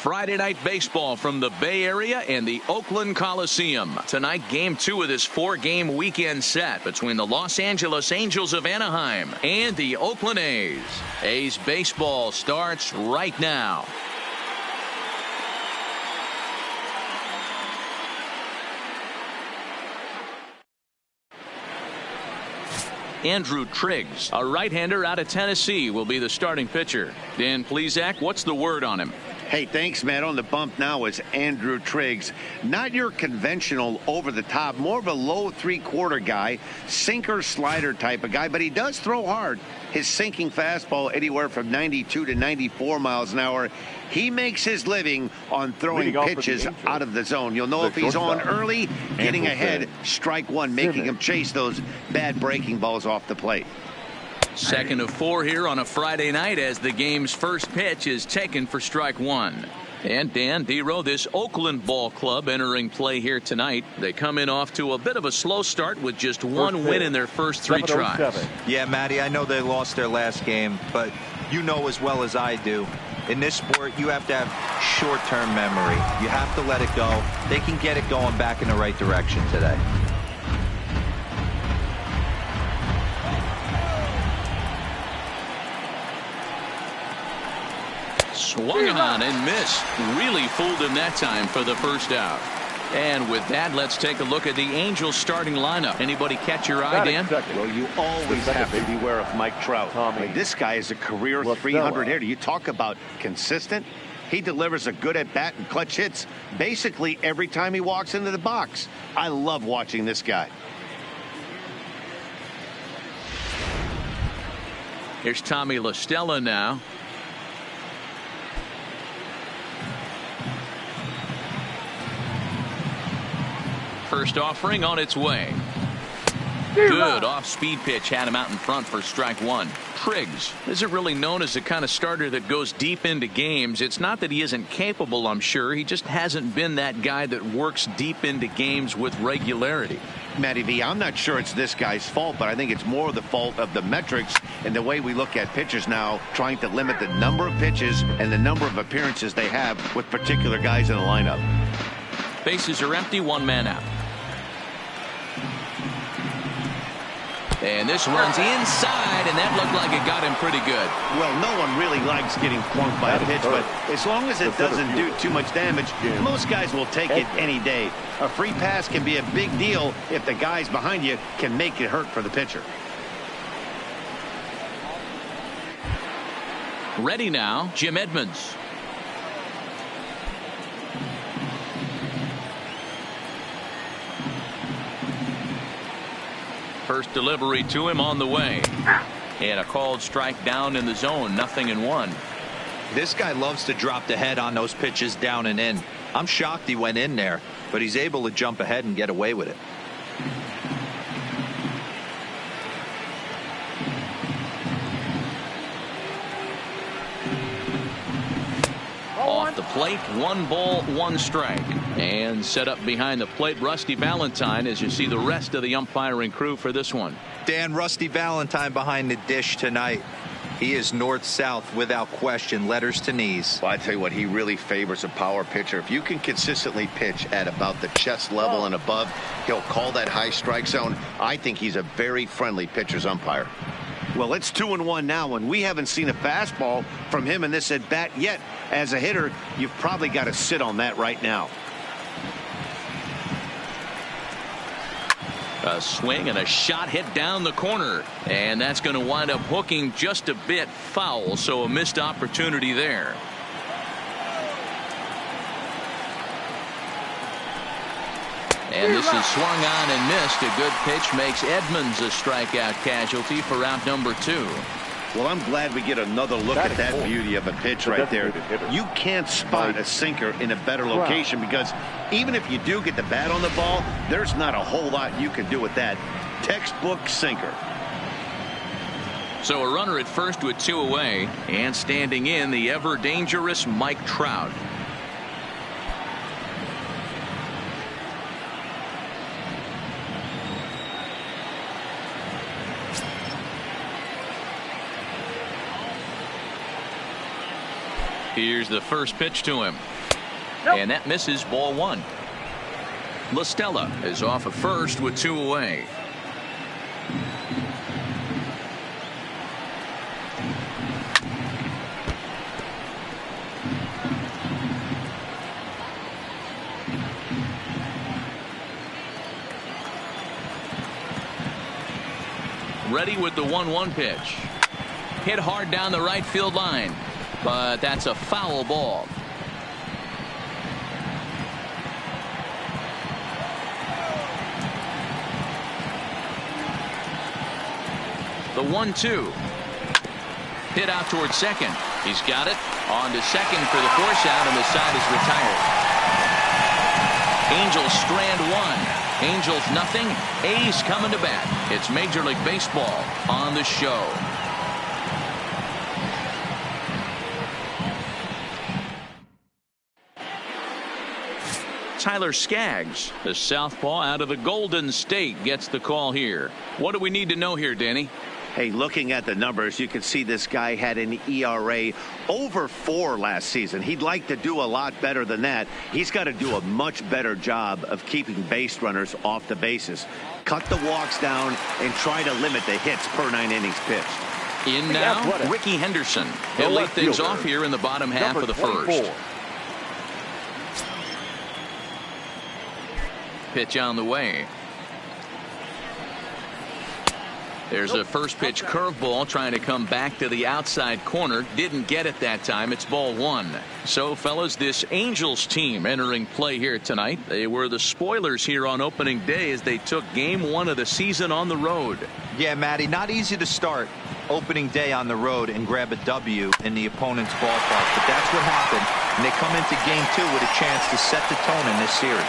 Friday night baseball from the Bay Area and the Oakland Coliseum. Tonight, game 2 of this 4-game weekend set between the Los Angeles Angels of Anaheim and the Oakland A's. A's baseball starts right now. Andrew Triggs, a right-hander out of Tennessee, will be the starting pitcher. Dan Plesac, what's the word on him? Hey, thanks, Matt. On the bump now is Andrew Triggs. Not your conventional over-the-top, more of a low three-quarter guy, sinker slider type of guy, but he does throw hard. His sinking fastball anywhere from 92 to 94 miles an hour. He makes his living on throwing pitches out of the zone. You'll know if he's on early, getting ahead, strike one, making him chase those bad breaking balls off the plate. Second of 4 here on a Friday night as the game's first pitch is taken for strike one. And Dan Dero, this Oakland ball club entering play here tonight. They come in off to a bit of a slow start with just one win in their first 3 tries. Yeah, Matty, I know they lost their last game, but you know as well as I do, in this sport you have to have short-term memory. You have to let it go. They can get it going back in the right direction today. Swung on and missed. Really fooled him that time for the first out. And with that, let's take a look at the Angels starting lineup. Anybody catch your eye, Dan? Well, you always have to beware of Mike Trout. I mean, this guy is a career 300 hitter. You talk about consistent. He delivers a good at-bat and clutch hits basically every time he walks into the box. I love watching this guy. Here's Tommy La Stella now. First offering on its way. Good off-speed pitch had him out in front for strike one. Triggs isn't really known as the kind of starter that goes deep into games. It's not that he isn't capable, I'm sure. He just hasn't been that guy that works deep into games with regularity. Matty V, I'm not sure it's this guy's fault, but I think it's more the fault of the metrics and the way we look at pitchers now, trying to limit the number of pitches and the number of appearances they have with particular guys in the lineup. Bases are empty, 1 man out. And this runs inside, and that looked like it got him pretty good. Well, no one really likes getting plunked by a pitch, but as long as it doesn't do too much damage, most guys will take it any day. A free pass can be a big deal if the guys behind you can make it hurt for the pitcher. Ready now, Jim Edmonds. First delivery to him on the way. And a called strike down in the zone, 0-1. This guy loves to drop the head on those pitches down and in. I'm shocked he went in there, but he's able to jump ahead and get away with it. Off the plate, 1 ball, 1 strike. And set up behind the plate, Rusty Valentine, as you see the rest of the umpiring crew for this one. Dan, Rusty Valentine behind the dish tonight. He is north-south without question, letters to knees. Well, I tell you what, he really favors a power pitcher. If you can consistently pitch at about the chest level and above, he'll call that high strike zone. I think he's a very friendly pitcher's umpire. Well, it's 2-1 now, and we haven't seen a fastball from him in this at-bat yet. As a hitter, you've probably got to sit on that right now. A swing and a shot hit down the corner, and that's going to wind up hooking just a bit foul, so a missed opportunity there. And this is swung on and missed. A good pitch makes Edmonds a strikeout casualty for out number 2. Well, I'm glad we get another look at that beauty of a pitch right there. You can't spot a sinker in a better location because even if you do get the bat on the ball, there's not a whole lot you can do with that. Textbook sinker. So a runner at first with 2 away, and standing in the ever dangerous Mike Trout. Here's the first pitch to him. And that misses, ball one. LaStella is off at first with 2 away. Ready with the 1-1 pitch. Hit hard down the right field line, but that's a foul ball. The 1-2. Hit out towards second. He's got it. On to second for the force out, and the side is retired. Angels strand 1. Angels nothing. A's coming to bat. It's Major League Baseball on the show. Tyler Skaggs, the southpaw out of the Golden State, gets the call here. What do we need to know here, Danny? Hey, looking at the numbers, you can see this guy had an ERA over 4 last season. He'd like to do a lot better than that. He's got to do a much better job of keeping base runners off the bases. Cut the walks down and try to limit the hits per 9 innings pitched. In now, Ricky Henderson. He'll lead things off here in the bottom half of the first. Pitch on the way. There's a first pitch curveball trying to come back to the outside corner. Didn't get it that time. It's ball 1. So, fellas, this Angels team entering play here tonight. They were the spoilers here on opening day as they took game 1 of the season on the road. Yeah, Matty, not easy to start opening day on the road and grab a W in the opponent's ballpark. But that's what happened. And they come into game 2 with a chance to set the tone in this series.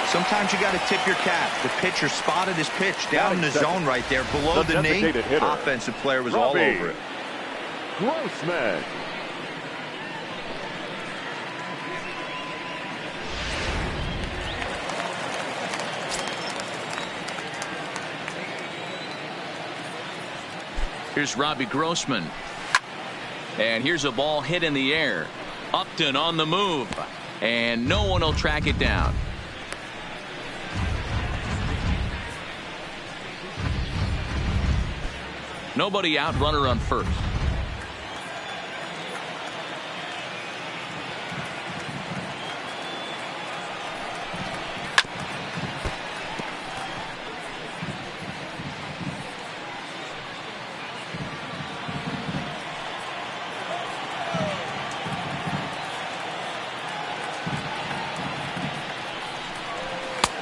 Sometimes you got to tip your cap. The pitcher spotted his pitch down in the zone right there below the knee. Offensive player was all over it. Grossman. Here's Robbie Grossman. And here's a ball hit in the air. Upton on the move. And no one will track it down. Nobody out, runner on first.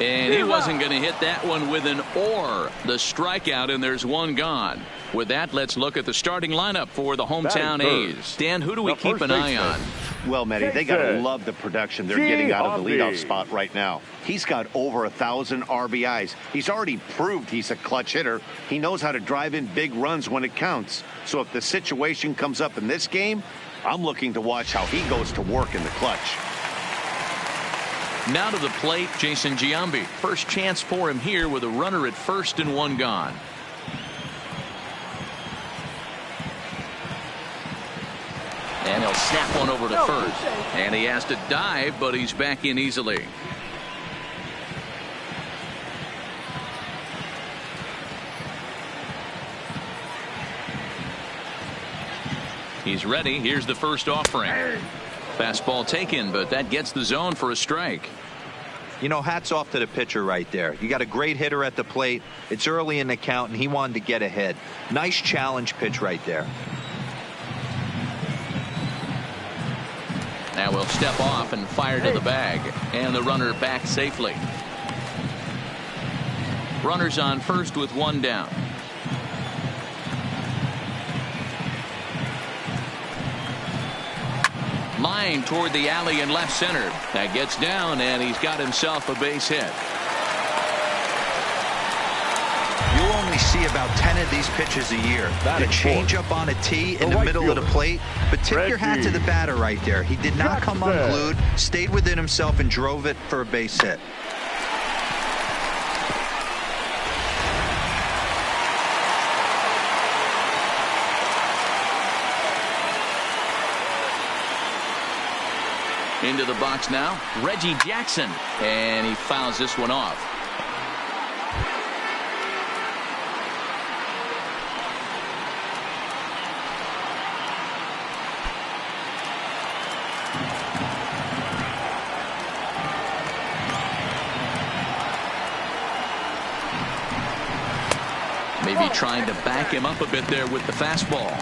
And he wasn't going to hit that one with an or. The strikeout, and there's one gone. With that, let's look at the starting lineup for the hometown A's. Dan, who do we keep an eye on? Well, Matty, they got to love the production they're getting out of the leadoff spot right now. He's got over 1,000 RBIs. He's already proved he's a clutch hitter. He knows how to drive in big runs when it counts. So if the situation comes up in this game, I'm looking to watch how he goes to work in the clutch. Now to the plate, Jason Giambi. First chance for him here with a runner at first and one gone. And he'll snap one over to first. And he has to dive, but he's back in easily. He's ready. Here's the first offering. Fastball taken, but that gets the zone for a strike. You know, hats off to the pitcher right there. You got a great hitter at the plate. It's early in the count, and he wanted to get ahead. Nice challenge pitch right there. Now we'll step off and fire to the bag. And the runner back safely. Runners on first with one down. Line toward the alley in left center. That gets down, and he's got himself a base hit. You'll only see about 10 of these pitches a year. The changeup on a tee in the middle of the plate. But tip your hat to the batter right there. He did not come unglued, stayed within himself, and drove it for a base hit. Into the box now, Reggie Jackson, and he fouls this one off. Maybe trying to back him up a bit there with the fastball.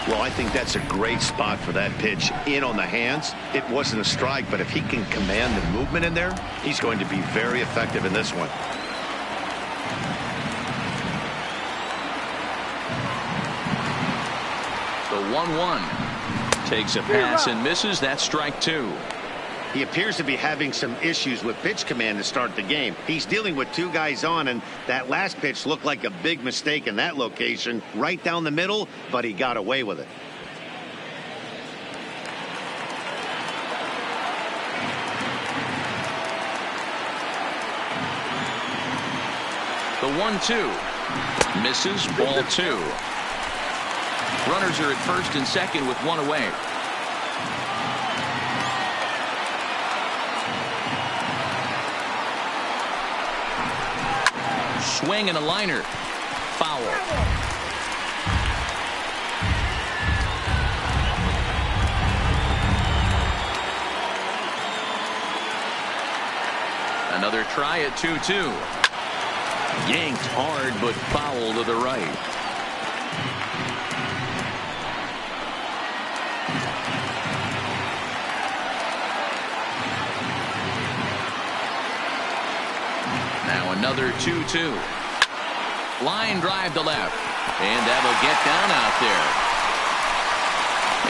Well, I think that's a great spot for that pitch. In on the hands. It wasn't a strike, but if he can command the movement in there, he's going to be very effective in this one. The 1-1 takes a pass and misses. That's strike two. He appears to be having some issues with pitch command to start the game. He's dealing with two guys on, and that last pitch looked like a big mistake in that location, right down the middle, but he got away with it. The 1-2 misses. Ball two. Runners are at first and second with one away. Swing and a liner. Foul. Another try at 2-2. Yanked hard, but foul to the right. Now another 2-2. Line drive to left. And that'll get down out there.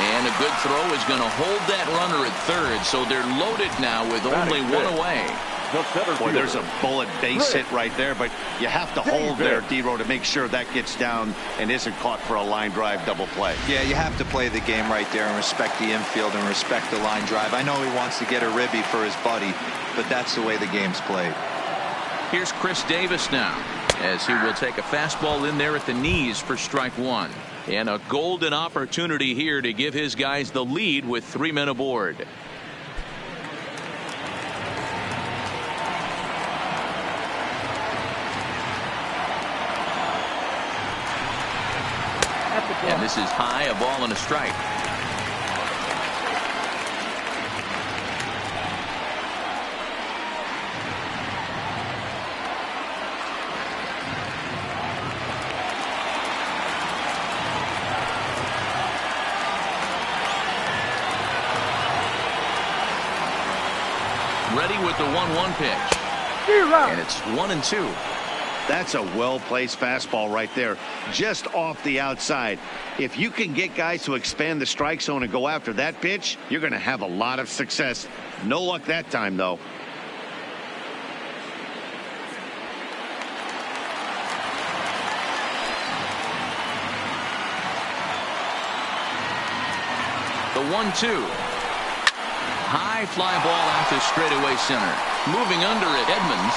And a good throw is going to hold that runner at third. So they're loaded now with only one away. Boy, there's a bullet base hit right there, but you have to hold there, D-Row, to make sure that gets down and isn't caught for a line drive double play. Yeah, you have to play the game right there and respect the infield and respect the line drive. I know he wants to get a ribby for his buddy, but that's the way the game's played. Here's Chris Davis now, as he will take a fastball in there at the knees for strike one. And a golden opportunity here to give his guys the lead with 3 men aboard. And this is high, a ball and a strike. Ready with the 1-1 pitch. And it's 1-2. That's a well-placed fastball right there, just off the outside. If you can get guys to expand the strike zone and go after that pitch, you're going to have a lot of success. No luck that time, though. The 1-2. High fly ball out to straightaway center. Moving under it, Edmonds.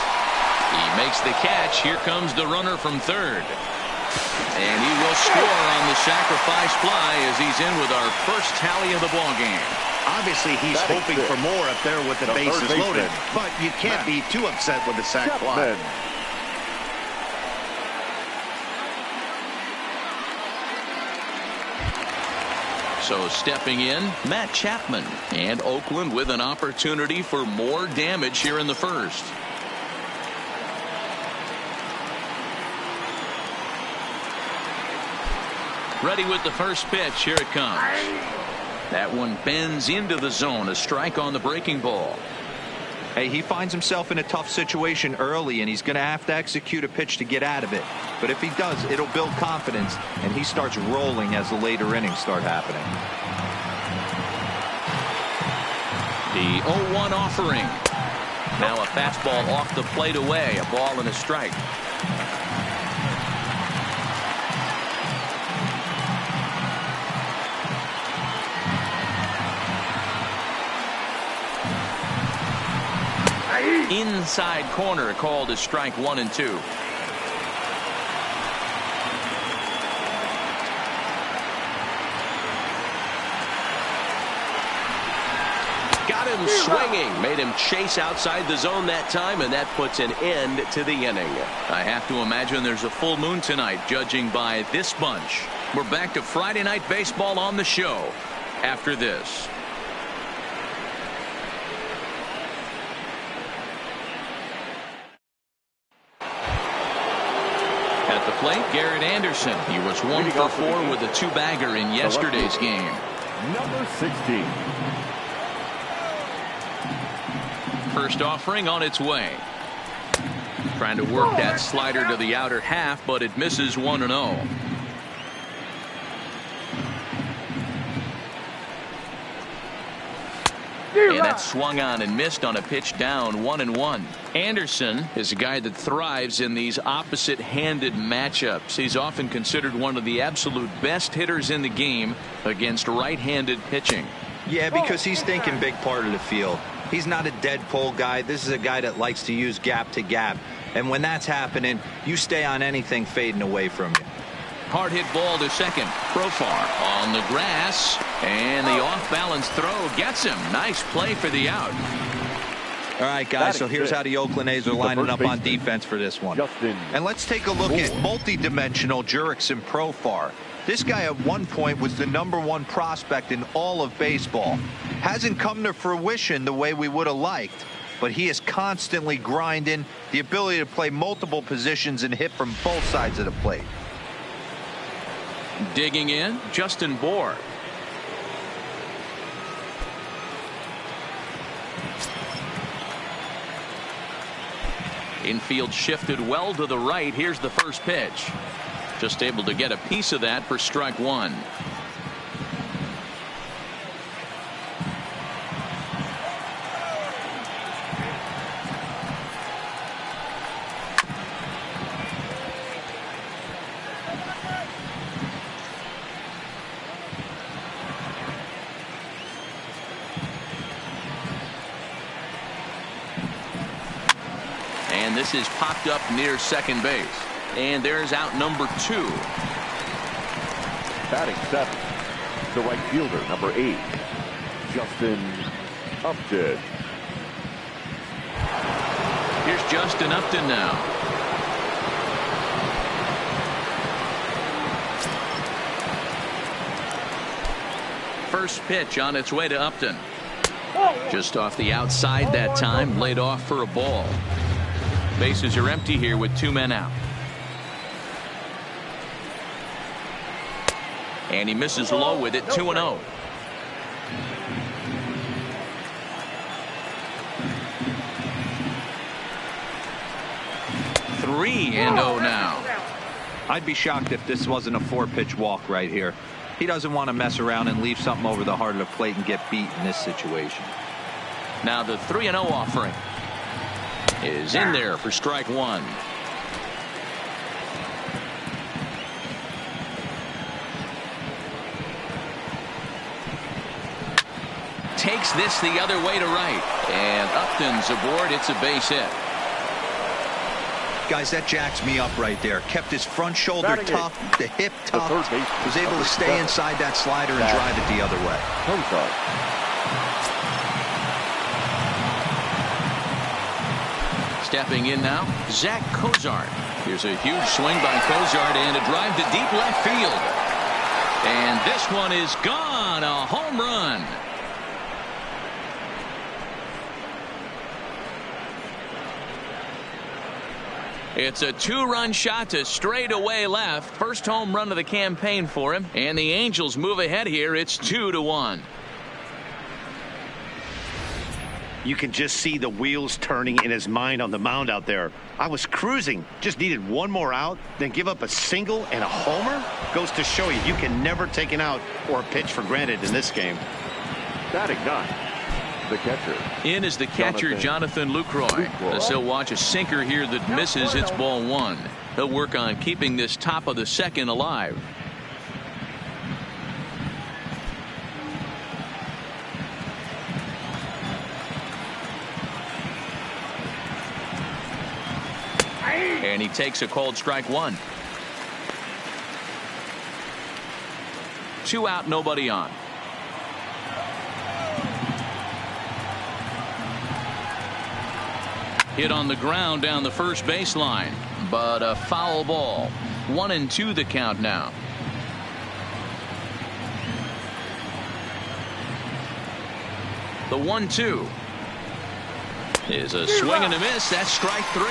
He makes the catch. Here comes the runner from third. And he will score on the sacrifice fly as he's in with our first tally of the ball game. Obviously, he's hoping for more up there with the bases loaded, but you can't be too upset with the sac fly. So stepping in, Matt Chapman, and Oakland with an opportunity for more damage here in the first. Ready with the first pitch. Here it comes. That one bends into the zone. A strike on the breaking ball. Hey, he finds himself in a tough situation early, and he's going to have to execute a pitch to get out of it. But if he does, it'll build confidence, and he starts rolling as the later innings start happening. The 0-1 offering. Now a fastball off the plate away. A ball and a strike. Inside corner called as strike 1 and 2. Got Got him swinging. Made him chase outside the zone that time, and that puts an end to the inning. I have to imagine there's a full moon tonight, judging by this bunch. We're back to Friday Night Baseball on the show after this. At the plate, Garrett Anderson. He was 1 for 4 with a 2-bagger in yesterday's game. Number 16. First offering on its way. Trying to work that slider to the outer half, but it misses 1-0. And that swung on and missed on a pitch down, 1-1. Anderson is a guy that thrives in these opposite-handed matchups. He's often considered one of the absolute best hitters in the game against right-handed pitching. Yeah, because he's thinking big part of the field. He's not a dead pull guy. This is a guy that likes to use gap to gap. And when that's happening, you stay on anything fading away from you. Hard hit ball to second. Profar on the grass, and the off-balance throw gets him. Nice play for the out. All right, guys, so here's how the Oakland A's are lining up on defense for this one. And let's take a look at multi-dimensional Jurickson Profar. This guy at one point was the #1 prospect in all of baseball. Hasn't come to fruition the way we would have liked, but he is constantly grinding, the ability to play multiple positions and hit from both sides of the plate. Digging in, Justin Bohr. Infield shifted well to the right. Here's the first pitch. Just able to get a piece of that for strike one. And this is popped up near second base. And there's out number 2. Batting 7, the right fielder, number 8, Justin Upton. Here's Justin Upton now. First pitch on its way to Upton. Just off the outside that time, laid off for a ball. Bases are empty here with 2 men out. And he misses low with it, 2-0. Three and 0 now. I'd be shocked if this wasn't a 4-pitch walk right here. He doesn't want to mess around and leave something over the heart of the plate and get beat in this situation. Now the 3-0 offering is in there for strike one. Takes this the other way to right, and Upton's aboard. It's a base hit. Guys, that jacks me up right there. Kept his front shoulder tucked, the hip tucked, was able to stay inside that slider and drive it the other way. Stepping in now, Zach Cozart. Here's a huge swing by Cozart and a drive to deep left field. And this one is gone, a home run. It's a 2-run shot to straightaway left. First home run of the campaign for him. And the Angels move ahead here. It's 2-1. You can just see the wheels turning in his mind on the mound out there. I was cruising, just needed one more out, then give up a single and a homer. Goes to show you, you can never take an out or a pitch for granted in this game. Batting 9. The catcher. In is the catcher, Jonathan Lucroy. As he'll watch a sinker here that misses. It's ball 1. He'll work on keeping this top of the second alive. And he takes a called strike one. 2 out, nobody on. Hit on the ground down the first baseline, but a foul ball. 1-2 the count now. The 1-2 is a swing and a miss. That's strike 3.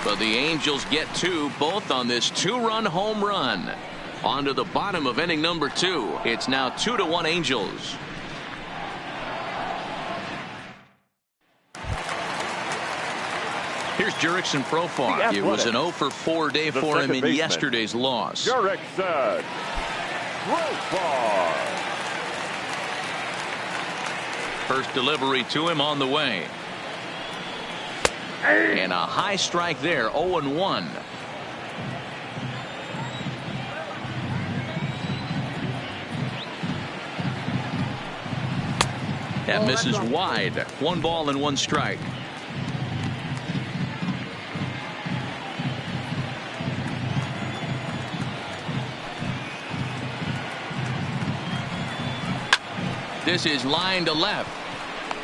But the Angels get 2, both on this 2-run home run. On to the bottom of inning number 2. It's now 2-1 Angels. Here's Jurickson Profar. It was an 0-for-4 day for him in yesterday's loss. Jurickson Profar. First delivery to him on the way. And a high strike there, 0-1. That misses wide. 1 ball and 1 strike. This is line to left.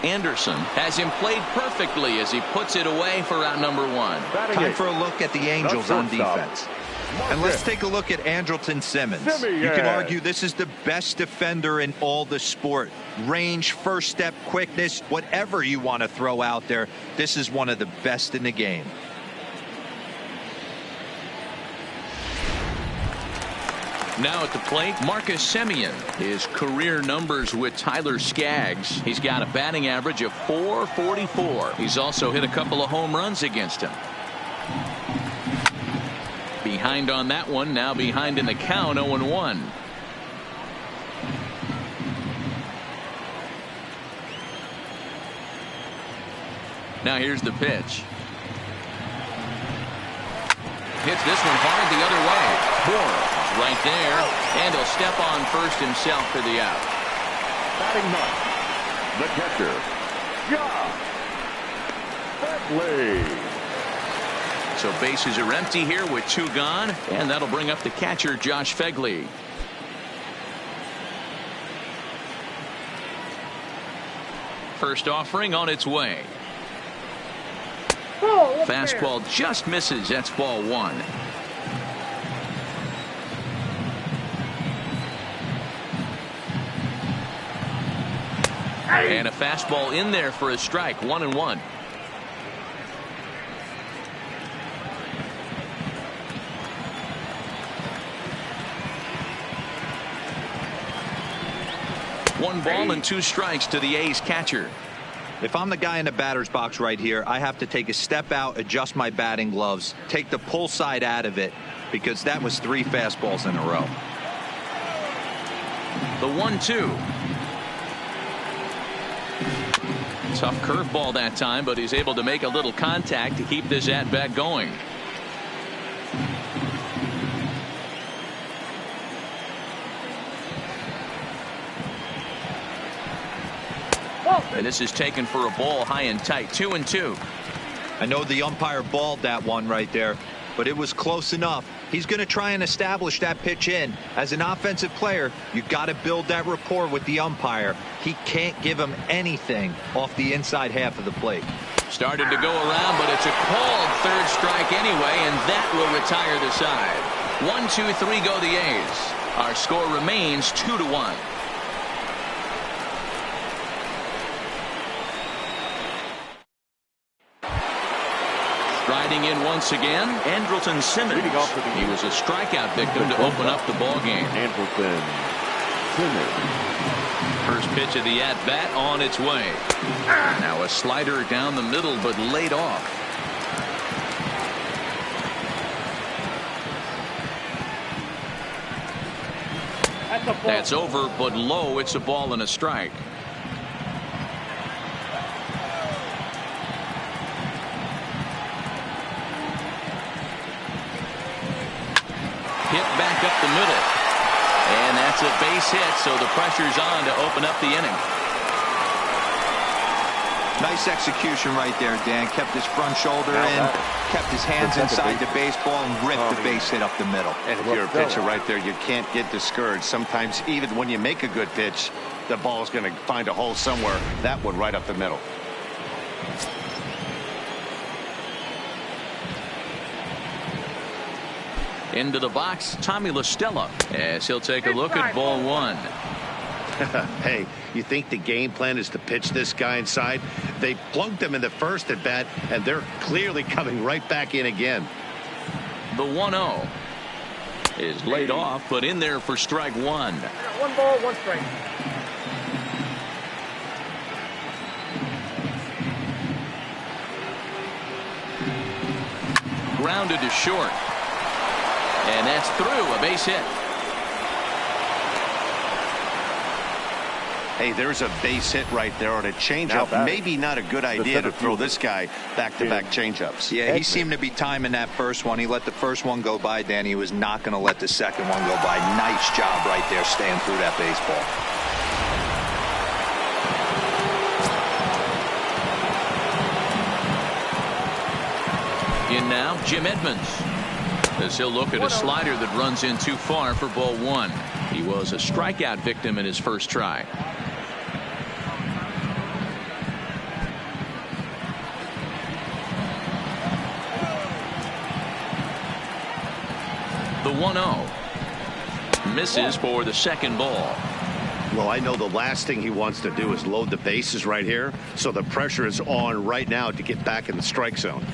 Anderson has him played perfectly as he puts it away for out number 1. Time for a look at the Angels on defense. And let's take a look at Andrelton Simmons. You can argue this is the best defender in all the sport. Range, first step, quickness, whatever you want to throw out there, this is one of the best in the game. Now at the plate, Marcus Semien. His career numbers with Tyler Skaggs. He's got a batting average of .444. He's also hit a couple of home runs against him. Behind on that one, now behind in the count, 0-1. Now here's the pitch. Hits this one hard the other way. Bohr right there, and he'll step on first himself for the out. Batting ninth, the catcher, Josh Begley. So bases are empty here with 2 gone, and that'll bring up the catcher, Josh Begley. First offering on its way. Fastball just misses. That's ball 1. And a fastball in there for a strike. 1-1. One ball and 2 strikes to the A's catcher. If I'm the guy in the batter's box right here, I have to take a step out, adjust my batting gloves, take the pull side out of it, because that was 3 fastballs in a row. The 1-2. Tough curveball that time, but he's able to make a little contact to keep this at-bat going. And this is taken for a ball high and tight. 2-2. I know the umpire balled that one right there, but it was close enough. He's going to try and establish that pitch in. As an offensive player, you got to build that rapport with the umpire. He can't give him anything off the inside half of the plate. Started to go around, but it's a called 3rd strike anyway, and that will retire the side. 1-2-3 go the A's. Our score remains 2-1. Riding in once again, Andrelton Simmons. He was a strikeout victim to open up the ball game. Andrelton Simmons. First pitch of the at-bat on its way. Now a slider down the middle, but laid off. That's over, but low. It's a ball and a strike. Hit back up the middle. And that's a base hit, so the pressure's on to open up the inning. Nice execution right there, Dan. Kept his front shoulder in, kept his hands inside the baseball, and ripped the base hit up the middle. And if you're a pitcher right there, you can't get discouraged. Sometimes even when you make a good pitch, the ball's going to find a hole somewhere. That one right up the middle. Into the box, Tommy La Stella, as he'll take a look at ball one. Hey, you think the game plan is to pitch this guy inside? They plugged him in the first at bat, and they're clearly coming right back in again. The 1-0 is laid off, but in there for strike one. 1 ball, 1 strike. Grounded to short. And that's through, a base hit. Hey, there's a base hit right there on a changeup. Maybe not a good idea to throw this guy back-to-back changeups. Yeah, he seemed to be timing that first one. He let the first one go by, Dan. He was not going to let the second one go by. Nice job right there staying through that baseball. In now, Jim Edmonds, as he'll look at a slider that runs in too far for ball one. He was a strikeout victim in his first try. The 1-0 misses for the second ball. Well, I know the last thing he wants to do is load the bases right here, so the pressure is on right now to get back in the strike zone.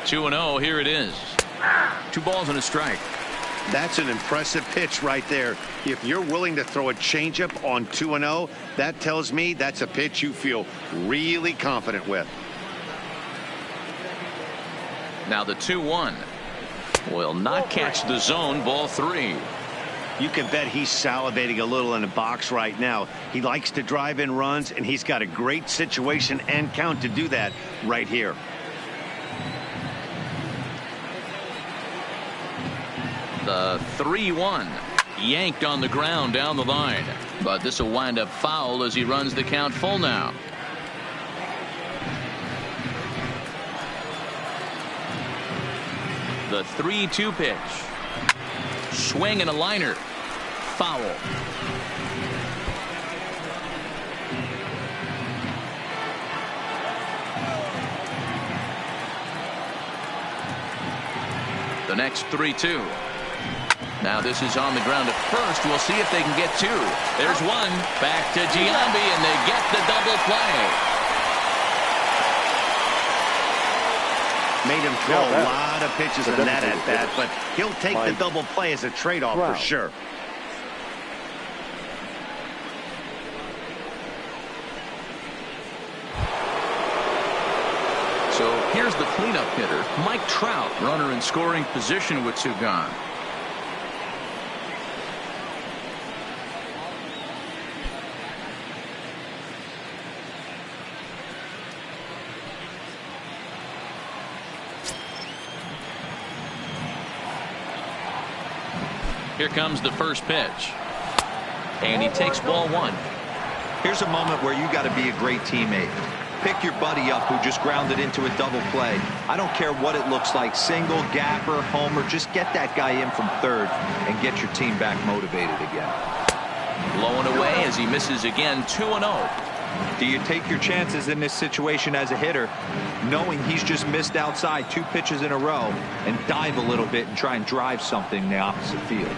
Two and 0, here it is. 2 balls and a strike. That's an impressive pitch right there. If you're willing to throw a changeup on 2-0, that tells me that's a pitch you feel really confident with. Now the 2-1 will not catch the zone, ball 3. You can bet he's salivating a little in the box right now. He likes to drive in runs, and he's got a great situation and count to do that right here. The 3-1 yanked on the ground down the line, but this will wind up foul as he runs the count full now. The 3-2 pitch, swing and a liner, foul. The next 3-2. Now this is on the ground at first. We'll see if they can get 2. There's one. Back to Giambi, and they get the double play. Made him throw a lot of pitches in that at bat, but he'll take the double play as a trade-off for sure. So here's the cleanup hitter, Mike Trout, runner in scoring position with 2 gone. Here comes the first pitch. And he takes ball 1. Here's a moment where you got to be a great teammate. Pick your buddy up who just grounded into a double play. I don't care what it looks like, single, gapper, homer, just get that guy in from third and get your team back motivated again. Blowing away as he misses again. 2-0. Do you take your chances in this situation as a hitter, knowing he's just missed outside 2 pitches in a row, and dive a little bit and try and drive something in the opposite field?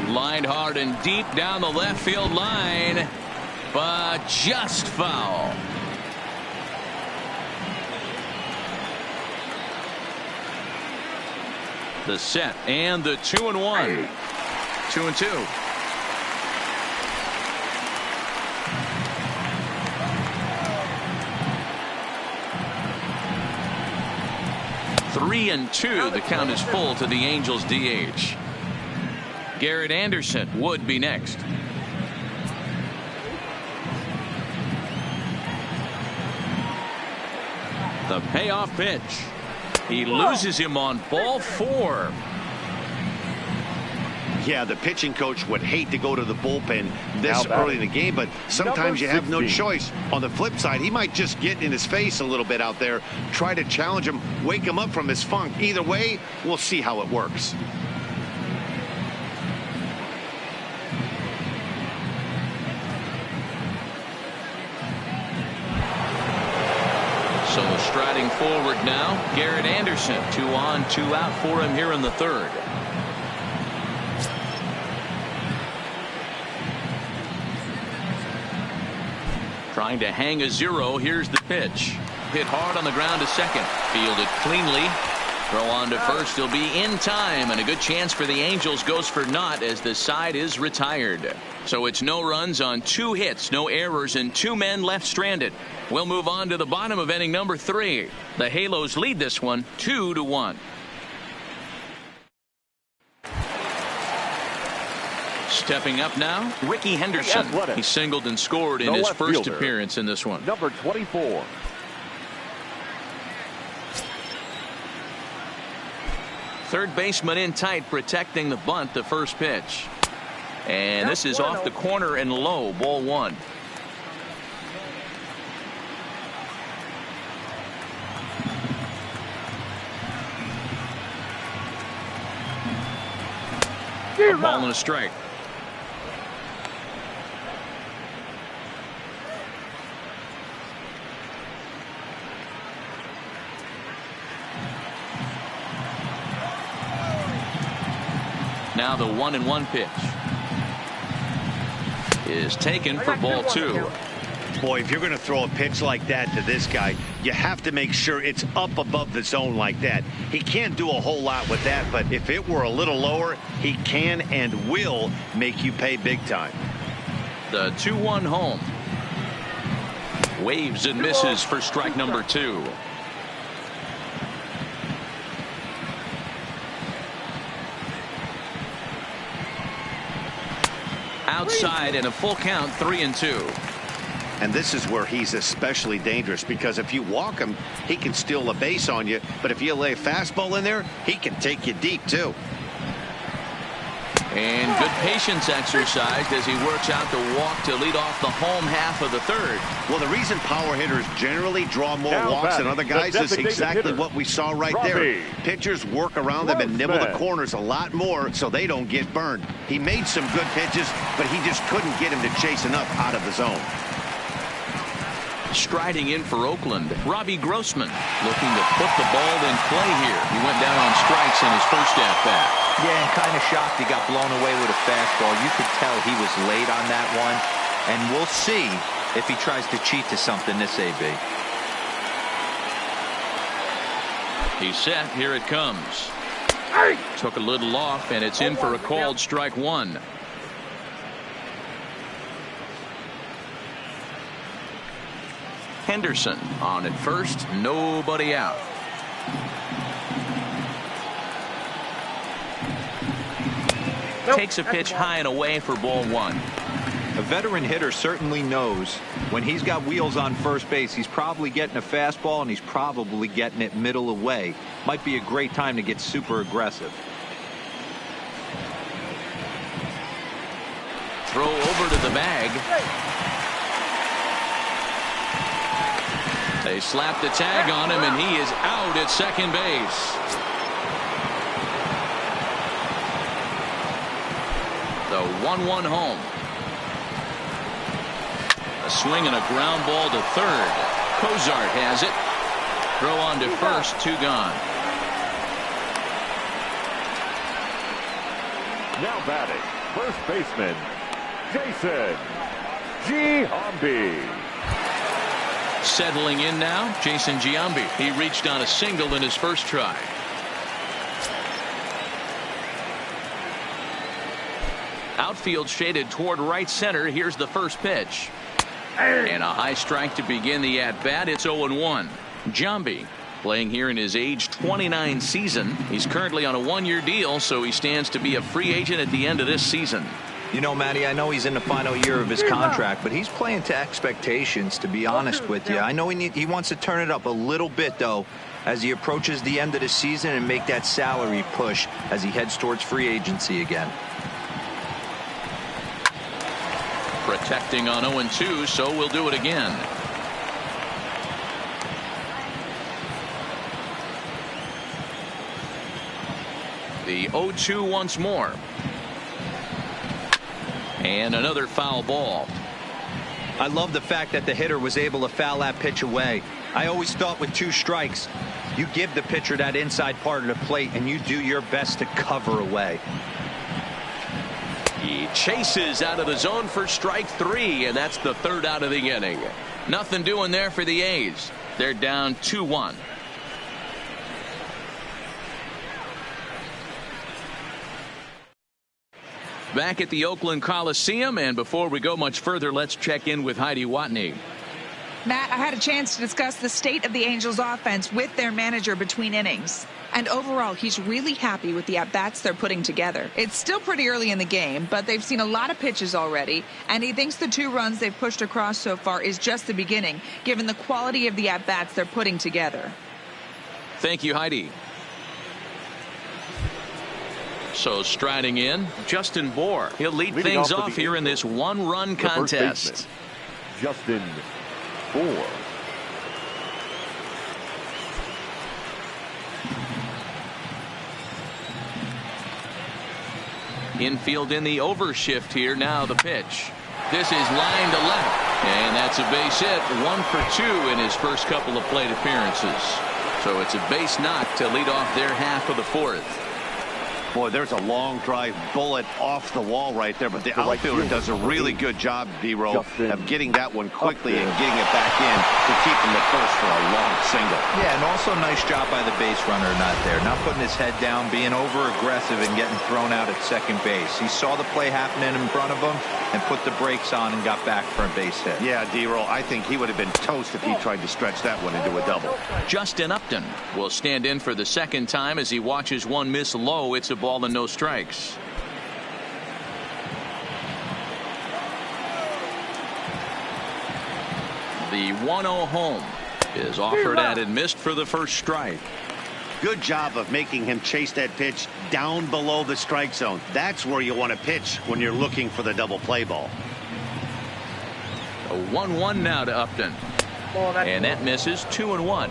Lined hard and deep down the left field line, but just foul. The set and the 2-1. 2-2. Three and 2. The count is full to the Angels DH. Garrett Anderson would be next. The payoff pitch. He loses him on ball 4. Yeah, the pitching coach would hate to go to the bullpen this Now early in the game, but sometimes you have no 16. choice. On the flip side, he might just get in his face a little bit out there, try to challenge him, wake him up from his funk. Either way, we'll see how it works. So striding forward now, Garrett Anderson. 2 on, 2 out for him here in the third. Trying to hang a 0. Here's the pitch. Hit hard on the ground to second. Fielded cleanly. Throw on to first. He'll be in time, and a good chance for the Angels goes for naught as the side is retired. So it's no runs on 2 hits, no errors, and 2 men left stranded. We'll move on to the bottom of inning number 3. The Halos lead this one 2-1. Stepping up now, Ricky Henderson. He singled and scored in his first appearance in this one. Number 24. Third baseman in tight, protecting the bunt, the first pitch. And this is off the corner and low, ball 1. A ball and a strike. Now the 1-1 pitch is taken for ball 2. Boy, if you're going to throw a pitch like that to this guy, you have to make sure it's up above the zone like that. He can't do a whole lot with that, but if it were a little lower, he can and will make you pay big time. The 2-1 home. Waves and misses for strike number 2. Outside and a full count, 3-2. And this is where he's especially dangerous, because if you walk him, he can steal a base on you. But if you lay a fastball in there, he can take you deep, too. And good patience exercised as he works out the walk to lead off the home half of the third. Well, the reason power hitters generally draw more walks than other guys is exactly what we saw right there. Pitchers work around them and nibble the corners a lot more so they don't get burned. He made some good pitches, but he just couldn't get him to chase enough out of the zone. Striding in for Oakland, Robbie Grossman looking to put the ball in play here. He went down on strikes in his first at-bat. Yeah, and kind of shocked he got blown away with a fastball. You could tell he was late on that one, and we'll see if he tries to cheat to something this AB. He's set. Here it comes. Took a little off, and it's in for a called strike 1. Henderson on at first, nobody out. Takes a pitch high and away for ball 1. A veteran hitter certainly knows when he's got wheels on first base, he's probably getting a fastball and he's probably getting it middle away. Might be a great time to get super aggressive. Throw over to the bag. They slap the tag on him, and he is out at second base. The 1-1 home. A swing and a ground ball to third. Cozart has it. Throw on to first, 2 gone. Now batting, first baseman, Jason Giambi. Settling in now, Jason Giambi. He reached on a single in his first try. Outfield shaded toward right center. Here's the first pitch. And a high strike to begin the at-bat. It's 0-1. Giambi playing here in his age 29 season. He's currently on a 1-year deal, so he stands to be a free agent at the end of this season. You know, Matty, I know he's in the final year of his contract, but he's playing to expectations, to be honest with you. I know he wants to turn it up a little bit, though, as he approaches the end of the season and make that salary push as he heads towards free agency again. protecting on 0-2, so we'll do it again. The 0-2 once more. And another foul ball. I love the fact that the hitter was able to foul that pitch away. I always thought with 2 strikes, you give the pitcher that inside part of the plate and you do your best to cover away. He chases out of the zone for strike 3, and that's the 3rd out of the inning. Nothing doing there for the A's. They're down 2-1. Back at the Oakland Coliseum, and before we go much further, let's check in with Heidi Watney. Matt, I had a chance to discuss the state of the Angels offense with their manager between innings. And overall, he's really happy with the at-bats they're putting together. It's still pretty early in the game, but they've seen a lot of pitches already, and he thinks the 2 runs they've pushed across so far is just the beginning, given the quality of the at-bats they're putting together. Thank you, Heidi. So striding in, Justin Bohr. He'll lead things off here in this 1-run contest. Justin Bohr. Infield in the overshift here. Now the pitch. This is line to left. And that's a base hit. 1 for 2 in his first couple of plate appearances. So it's a base knock to lead off their half of the 4th. Boy, there's a long drive bullet off the wall right there, but the outfielder does a really good job, D-Roll, of getting that one quickly and getting it back in to keep him at first for a long single. Yeah, and also nice job by the base runner not there. Not putting his head down, being over-aggressive and getting thrown out at second base. He saw the play happening in front of him and put the brakes on and got back for a base hit. Yeah, D-Roll, I think he would have been toast if he tried to stretch that one into a double. Justin Upton will stand in for the second time as he watches one miss low. It's a ball and no strikes. The 1-0 home is offered at and missed for the first strike. Good job of making him chase that pitch down below the strike zone. That's where you want to pitch when you're looking for the double play ball. A 1-1 now to Upton. And that misses. 2-1.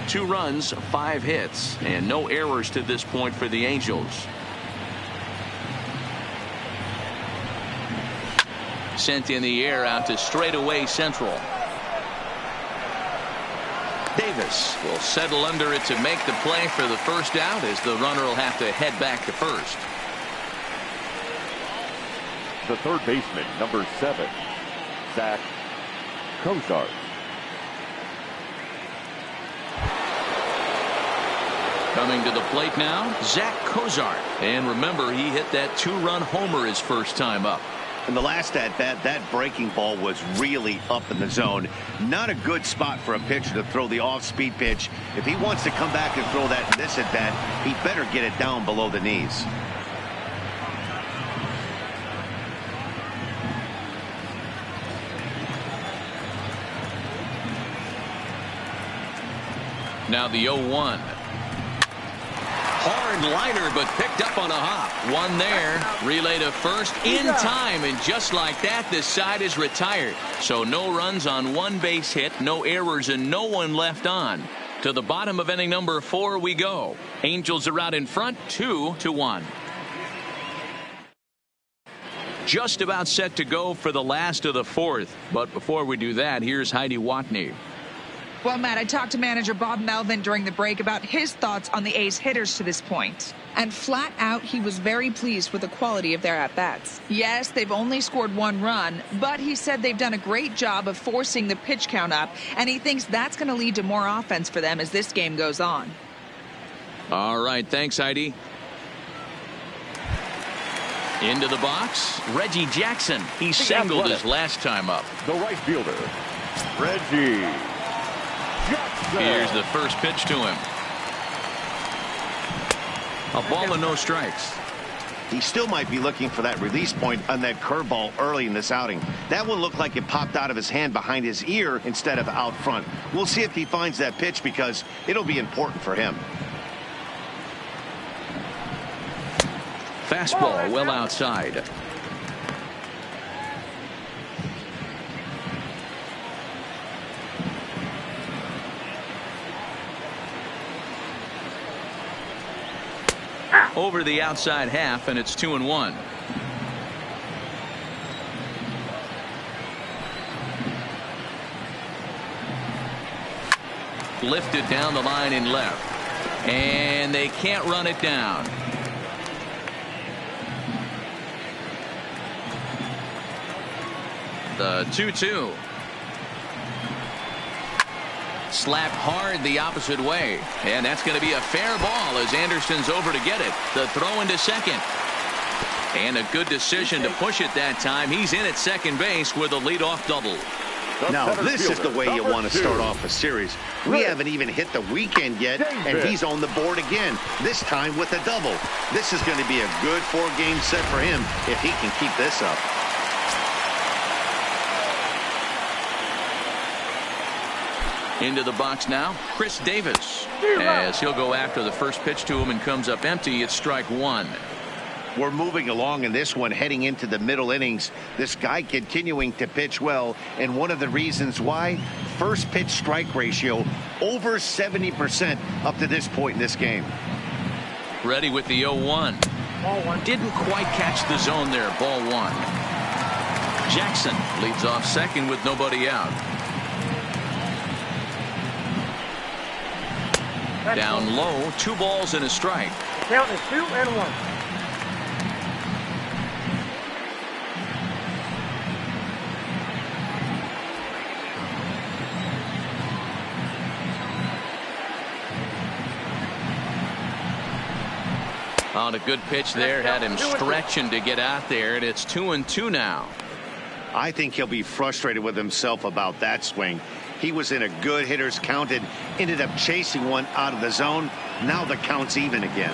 2 runs, 5 hits, and no errors to this point for the Angels. Sent in the air out to straightaway central. Davis will settle under it to make the play for the first out, as the runner will have to head back to first. The third baseman, number 7, Zach Cozart. Coming to the plate now, Zach Cozart. And remember, he hit that 2-run homer his first time up. In the last at-bat, that breaking ball was really up in the zone. Not a good spot for a pitcher to throw the off-speed pitch. If he wants to come back and throw that in this at-bat, he better get it down below the knees. Now the 0-1. Hard liner, but picked up on a hop. One there. Relay to first in time, and just like that, this side is retired. So no runs on 1 base hit, no errors, and no one left on. To the bottom of inning number 4 we go. Angels are out in front, 2-1. Just about set to go for the last of the 4th. But before we do that, here's Heidi Watney. Well, Matt, I talked to manager Bob Melvin during the break about his thoughts on the A's hitters to this point. And flat out, he was very pleased with the quality of their at-bats. Yes, they've only scored 1 run, but he said they've done a great job of forcing the pitch count up, and he thinks that's going to lead to more offense for them as this game goes on. All right, thanks, Heidi. Into the box, Reggie Jackson. He singled his last time up. The right fielder, Reggie Jackson. Here's the first pitch to him. A ball and no strikes. He still might be looking for that release point on that curveball early in this outing. That one looked like it popped out of his hand behind his ear instead of out front. We'll see if he finds that pitch, because it'll be important for him. Fastball well outside. over the outside half, and it's 2-1. Lifted down the line in left, and they can't run it down. The 2-2. Slapped hard the opposite way, and that's going to be a fair ball as Anderson's over to get it. The throw into second, and a good decision to push it that time. He's in at second base with a leadoff double. Now this is the way you want to start off a series. We haven't even hit the weekend yet, and he's on the board again, this time with a double. This is going to be a good 4-game set for him if he can keep this up. Into the box now, Chris Davis, as he'll go after the first pitch to him and comes up empty. It's strike one. We're moving along in this one, heading into the middle innings. This guy continuing to pitch well, and one of the reasons why, first pitch strike ratio over 70% up to this point in this game. Ready with the 0-1. Didn't quite catch the zone there. Ball one. Jackson leads off second with nobody out. Down low, 2 balls and a strike. Count is 2-1. On a good pitch there, had him stretching to get out there, and it's 2-2 now. I think he'll be frustrated with himself about that swing. He was in a good hitter's count and ended up chasing one out of the zone. Now the count's even again.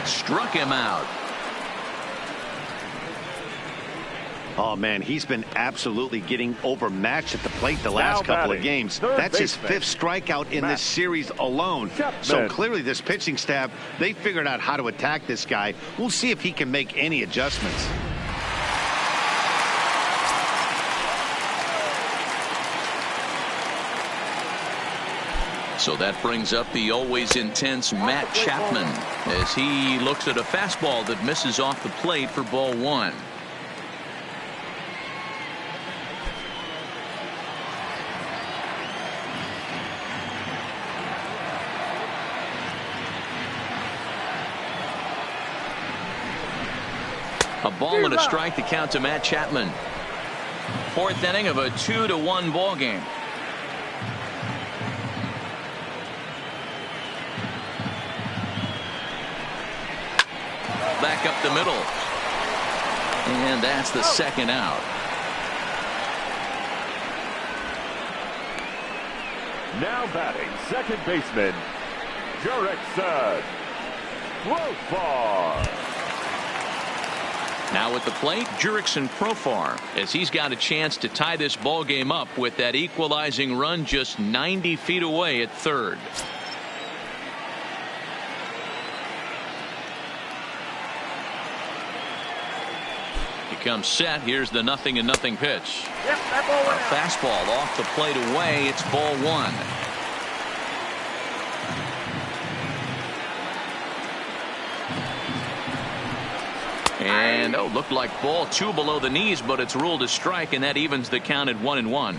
Struck him out. Oh, man, he's been absolutely getting overmatched at the plate the last couple of games. That's his 5th strikeout in this series alone. So clearly this pitching staff, they figured out how to attack this guy. We'll see if he can make any adjustments. So that brings up the always intense Matt Chapman as he looks at a fastball that misses off the plate for ball one. A ball and a strike to count to Matt Chapman. 4th inning of a 2-1 ball game. Back up the middle, and that's the second out. Now batting, second baseman, Jurickson Profar. Now at the plate, Jurickson Profar, as he's got a chance to tie this ball game up with that equalizing run just 90 feet away at third. Comes set. Here's the 0-0 pitch. A fastball off the plate away. It's ball one. And looked like ball 2 below the knees, but it's ruled a strike, and that evens the count at 1-1.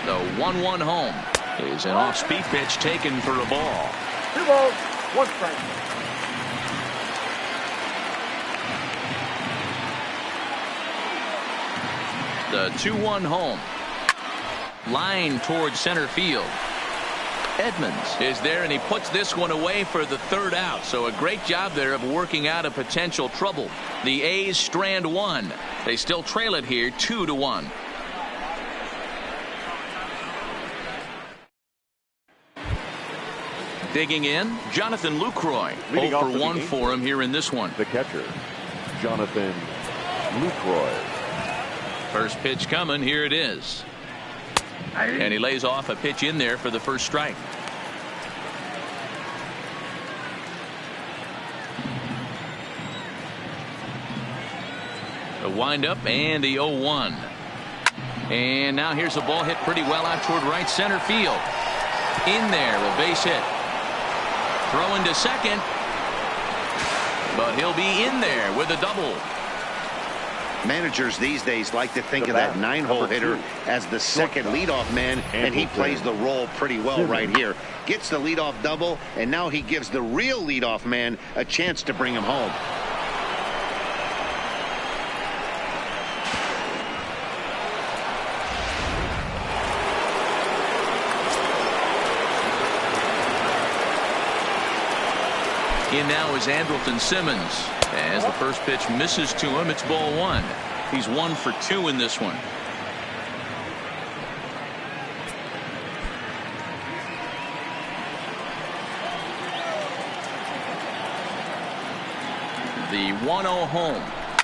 The 1-1 home is an off-speed pitch taken for a ball. 2 balls, 1 strike. The 2-1 home. Line towards center field. Edmonds is there, and he puts this one away for the 3rd out. So a great job there of working out a potential trouble. The A's strand 1. They still trail it here 2-1. Digging in, Jonathan Lucroy. 0 for 1 for him here in this one. The catcher, Jonathan Lucroy. First pitch coming. Here it is. And he lays off a pitch in there for the first strike. The windup and the 0-1. And now here's a ball hit pretty well out toward right center field. In there, a base hit. Throwing to second. But he'll be in there with a double. Managers these days like to think of that 9-hole hitter as the second leadoff man, and he plays the role pretty well right here. Gets the leadoff double, and now he gives the real leadoff man a chance to bring him home. In now is Andrelton Simmons. As the first pitch misses to him, it's ball 1. He's 1 for 2 in this one. The 1-0 home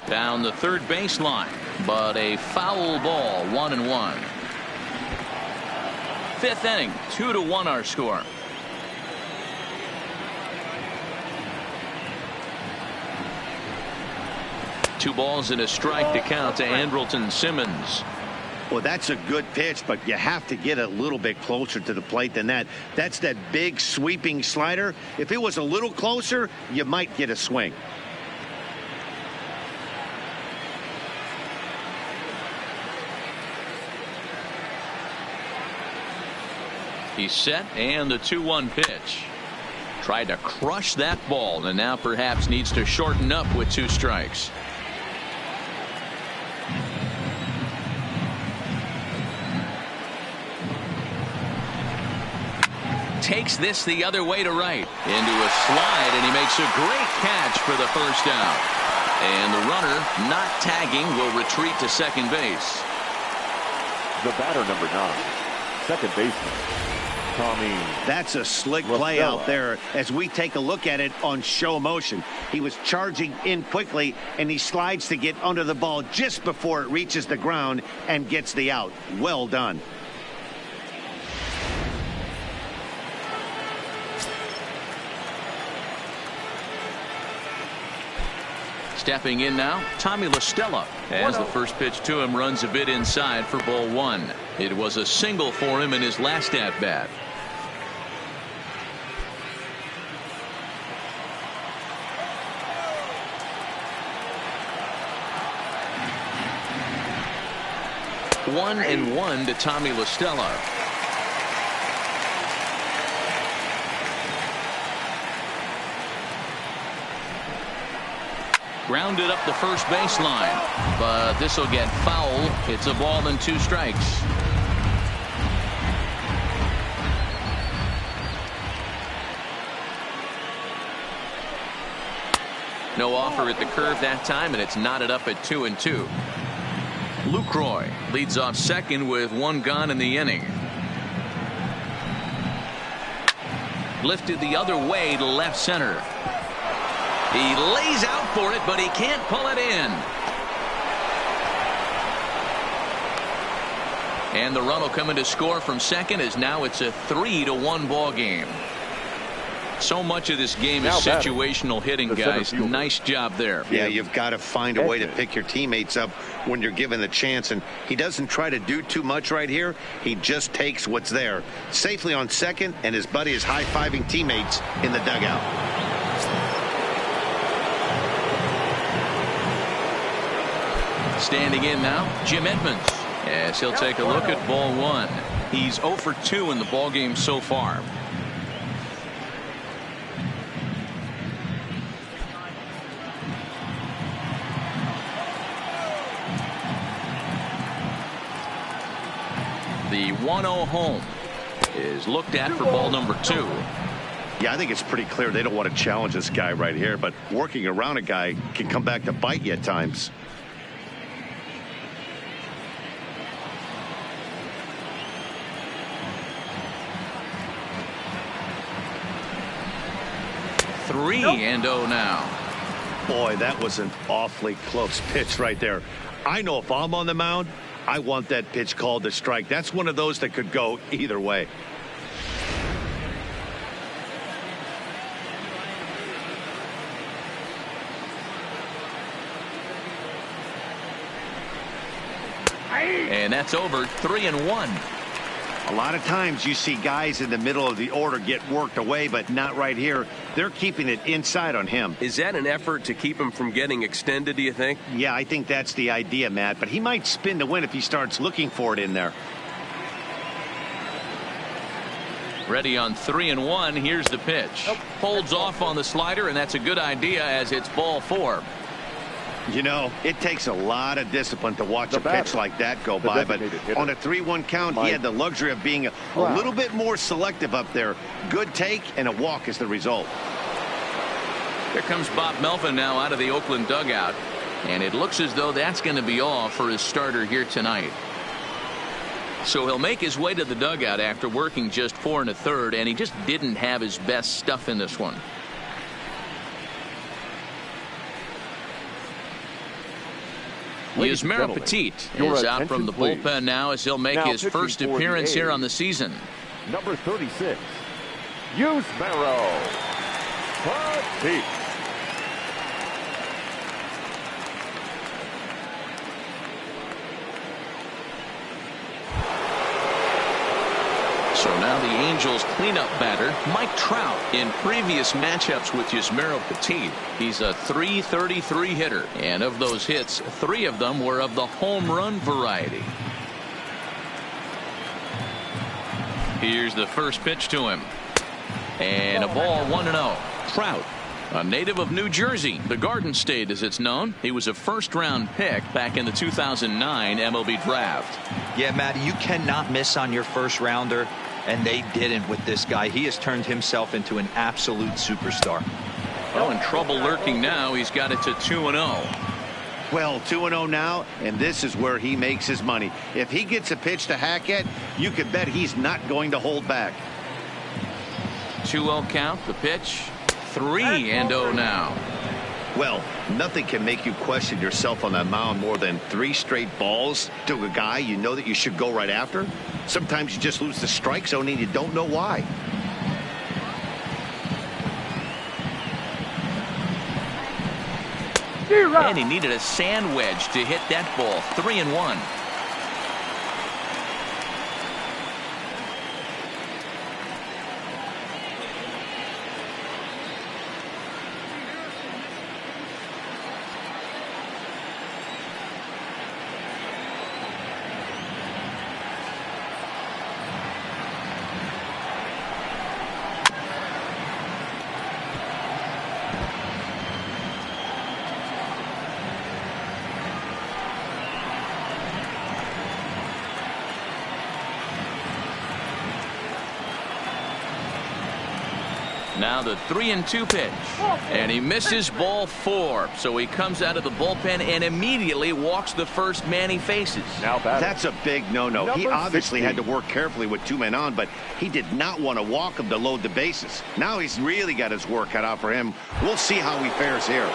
down the third baseline, but a foul ball. 1-1. Fifth inning, 2-1 our score. Two balls and a strike to count to Andrelton Simmons. Well, that's a good pitch, but you have to get a little bit closer to the plate than that. That's that big sweeping slider. If it was a little closer, you might get a swing. He's set, and the 2-1 pitch. Tried to crush that ball, and now perhaps needs to shorten up with 2 strikes. Takes this the other way to right. Into a slide, and he makes a great catch for the first down. And the runner, not tagging, will retreat to second base. The batter, number 9, second baseman, Tommy. That's a slick play out there as we take a look at it on show motion. He was charging in quickly, and he slides to get under the ball just before it reaches the ground and gets the out. Well done. Stepping in now, Tommy La Stella, as the first pitch to him runs a bit inside for ball 1. It was a single for him in his last at bat. One and 1 to Tommy La Stella. Grounded up the first baseline, but this will get foul. It's a ball and 2 strikes. No offer at the curve that time, and it's knotted up at 2-2. Lucroy leads off second with 1 gone in the inning. Lifted the other way to left center. He lays out for it, but he can't pull it in. And the run will come in to score from second, as now it's a 3-1 ball game. So much of this game is situational hitting, guys. Nice job there. Yeah, you've got to find a way to pick your teammates up when you're given the chance, and he doesn't try to do too much right here. He just takes what's there. Safely on second, and his buddy is high-fiving teammates in the dugout. Standing in now, Jim Edmonds, as he'll take a look at ball 1. He's 0 for 2 in the ball game so far. The 1-0 home is looked at for ball number 2. Yeah, I think it's pretty clear they don't want to challenge this guy right here, but working around a guy can come back to bite you at times. Three and 0 now. Boy, that was an awfully close pitch right there. I know if I'm on the mound, I want that pitch called a strike. That's one of those that could go either way. And that's over 3-1. A lot of times you see guys in the middle of the order get worked away, but not right here. They're keeping it inside on him. Is that an effort to keep him from getting extended, do you think? Yeah, I think that's the idea, Matt. But he might spin to win if he starts looking for it in there. Ready on 3-1. Here's the pitch. Holds off on the slider, and that's a good idea as it's ball 4. You know, it takes a lot of discipline to watch a pitch like that go by, but on a 3-1 count, he had the luxury of being a little bit more selective up there. Good take, and a walk is the result. Here comes Bob Melvin now out of the Oakland dugout, and it looks as though that's going to be all for his starter here tonight. So he'll make his way to the dugout after working just 4 1/3, and he just didn't have his best stuff in this one. Yusmeiro Petit is out from the bullpen now as he'll make his first appearance here on the season. Number 36, Yusmeiro Petit. So now the Angels cleanup batter, Mike Trout, in previous matchups with Yusmeiro Petit. He's a .333 hitter, and of those hits, 3 of them were of the home run variety. Here's the first pitch to him, and a ball 1-0. Trout, a native of New Jersey, the Garden State as it's known. He was a first-round pick back in the 2009 MLB draft. Yeah, Matty, you cannot miss on your first rounder, and they didn't with this guy. He has turned himself into an absolute superstar. Oh, and trouble lurking now. He's got it to 2-0. Well, 2-0 now, and this is where he makes his money. If he gets a pitch to hack at, you could bet he's not going to hold back. 2-0 count, the pitch. 3-0 now. Well, nothing can make you question yourself on that mound more than 3 straight balls to a guy you know that you should go right after. Sometimes you just lose the strike zone and you don't know why. And he needed a sand wedge to hit that ball. 3-1. Now the 3-2 pitch, and he misses ball 4. So he comes out of the bullpen and immediately walks the first man he faces. Now that's a big no-no. He obviously had to work carefully with 2 men on, but he did not want to walk him to load the bases. Now he's really got his work cut out for him. We'll see how he fares here.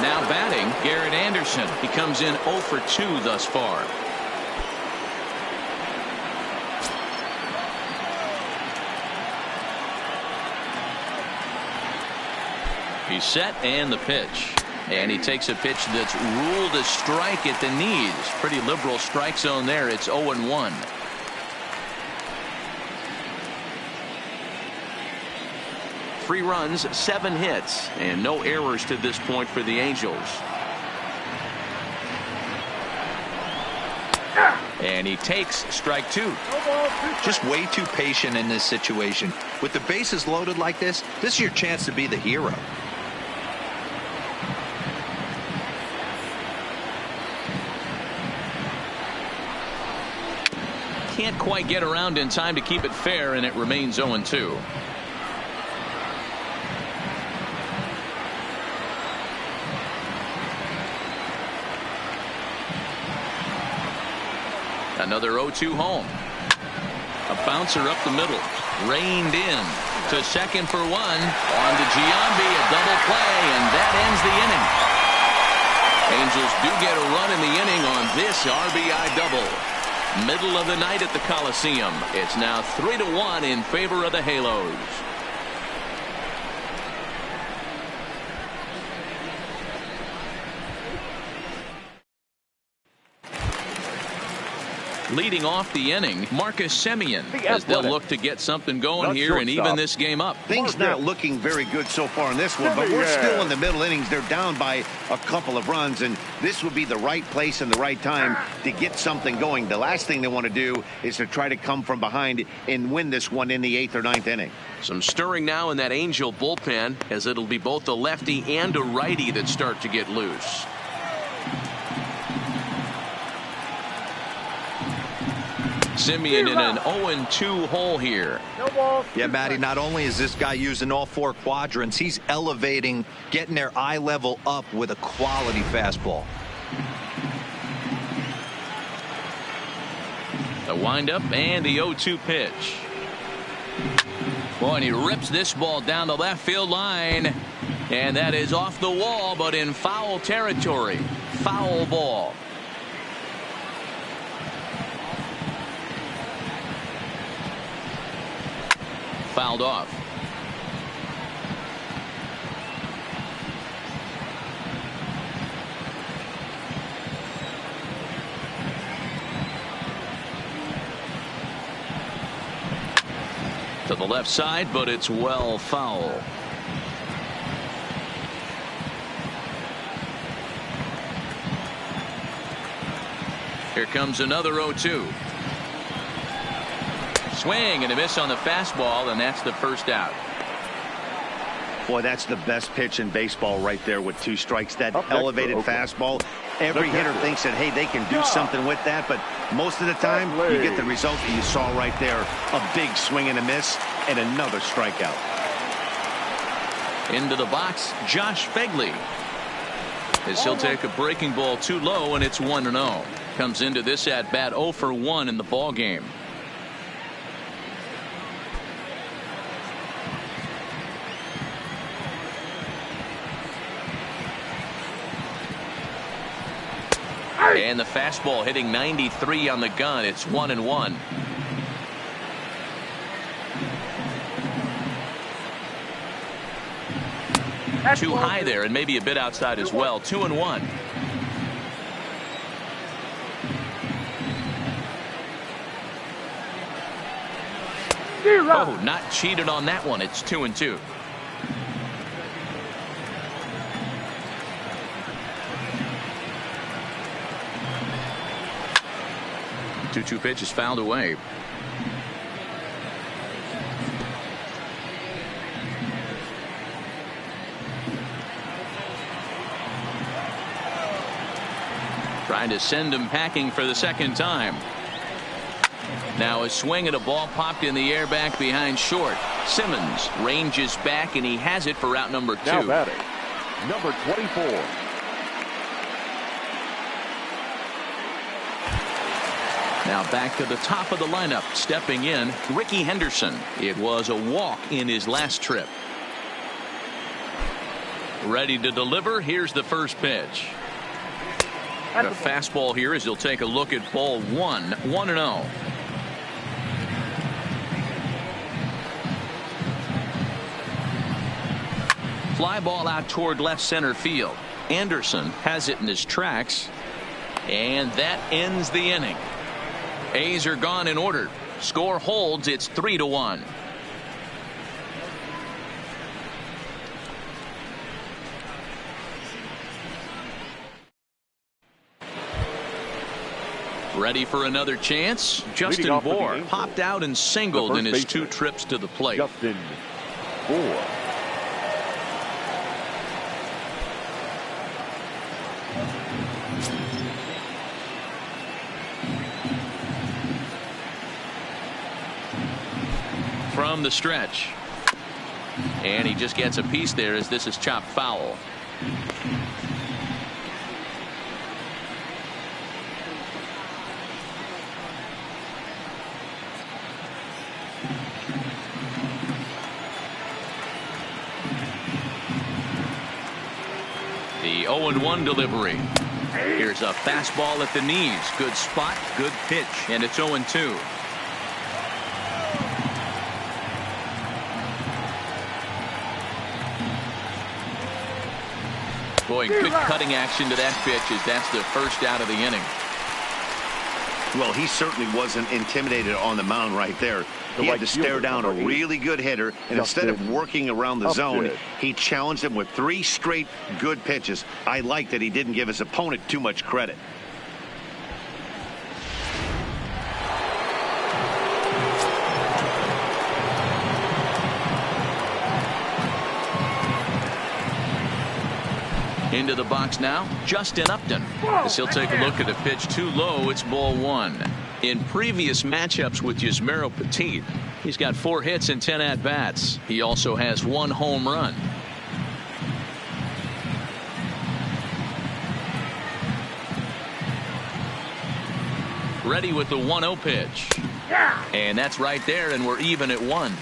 Now batting, Garrett Anderson. He comes in 0 for 2 thus far. He's set, and the pitch. And he takes a pitch that's ruled a strike at the knees. Pretty liberal strike zone there. It's 0-1. Three runs, 7 hits, and no errors to this point for the Angels. And he takes strike 2. Just way too patient in this situation. With the bases loaded like this is your chance to be the hero. Can't quite get around in time to keep it fair, and it remains 0-2. Another 0-2 home. A bouncer up the middle. Reined in to second for 1. On to Giambi, a double play, and that ends the inning. Angels do get a run in the inning on this RBI double. Middle of the night at the Coliseum. It's now 3-1 in favor of the Halos. Leading off the inning, Marcus Semien, as they'll look to get something going here and even this game up. Things not looking very good so far in this one, but we're still in the middle innings. They're down by a couple of runs, and this would be the right place and the right time to get something going. The last thing they want to do is to try to come from behind and win this one in the 8th or 9th inning. Some stirring now in that Angel bullpen, as it'll be both a lefty and a righty that start to get loose. Semien in an 0-2 hole here. No balls. Yeah, Matty, not only is this guy using all 4 quadrants, he's elevating, getting their eye level up with a quality fastball. The windup and the 0-2 pitch. Boy, and he rips this ball down the left field line. And that is off the wall, but in foul territory. Foul ball. Fouled off. To the left side, but it's well foul. Here comes another 0-2. Swing and a miss on the fastball, and that's the first out. Boy, that's the best pitch in baseball right there with 2 strikes. That elevated fastball. Every hitter thinks that, hey, they can do something with that, but most of the time you get the result that you saw right there. A big swing and a miss and another strikeout. Into the box, Josh Phegley. As he'll take a breaking ball too low, and it's 1-0. Comes into this at bat 0 for 1 in the ball game. And the fastball hitting 93 on the gun. It's 1-1. Too high there, and maybe a bit outside as well. 2-1. Oh, not cheated on that one. It's 2-2. Two pitch is fouled away. Trying to send him packing for the second time. Now a swing at a ball popped in the air back behind short. Simmons ranges back, and he has it for out number 2. Now batting, number 24. Now back to the top of the lineup, stepping in, Ricky Henderson. It was a walk in his last trip. Ready to deliver. Here's the first pitch. The fastball here as he'll take a look at ball 1. 1-0. Fly ball out toward left center field. Anderson has it in his tracks, and that ends the inning. A's are gone in order. Score holds. It's 3-1. Ready for another chance? Justin Bohr popped out and singled in his 2 trips to the plate. Justin Bohr. From the stretch, and he just gets a piece there as this is chopped foul. The 0-1 delivery. Here's a fastball at the knees. Good spot, good pitch, and it's 0-2. Boy, good cutting action to that pitch as that's the first out of the inning. Well, he certainly wasn't intimidated on the mound right there. He had to stare down a really good hitter, and instead of working around the zone, he challenged him with 3 straight good pitches. I like that he didn't give his opponent too much credit. Into the box now, Justin Upton. As he'll take a look at a pitch too low, it's ball 1. In previous matchups with Yusmeiro Petit, he's got 4 hits and 10 at-bats. He also has 1 home run. Ready with the 1-0 pitch. And that's right there, and we're even at 1.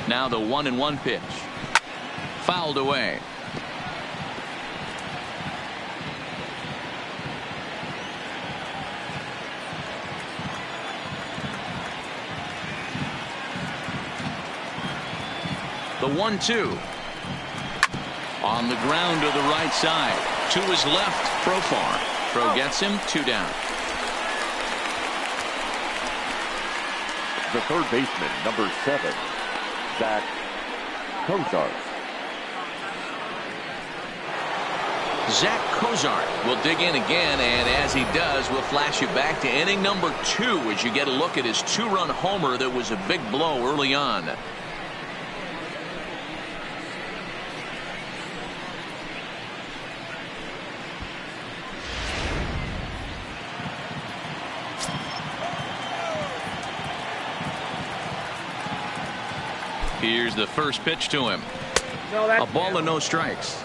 Now the 1-1 pitch. Fouled away. The 1-2. On the ground to the right side. To his left. Profar. Throw gets him. 2 down. The third baseman, number 7. Zach Cozart. Zach Cozart will dig in again, and as he does, we'll flash you back to inning number 2 as you get a look at his 2-run homer that was a big blow early on. Here's the first pitch to him. A ball and no strikes.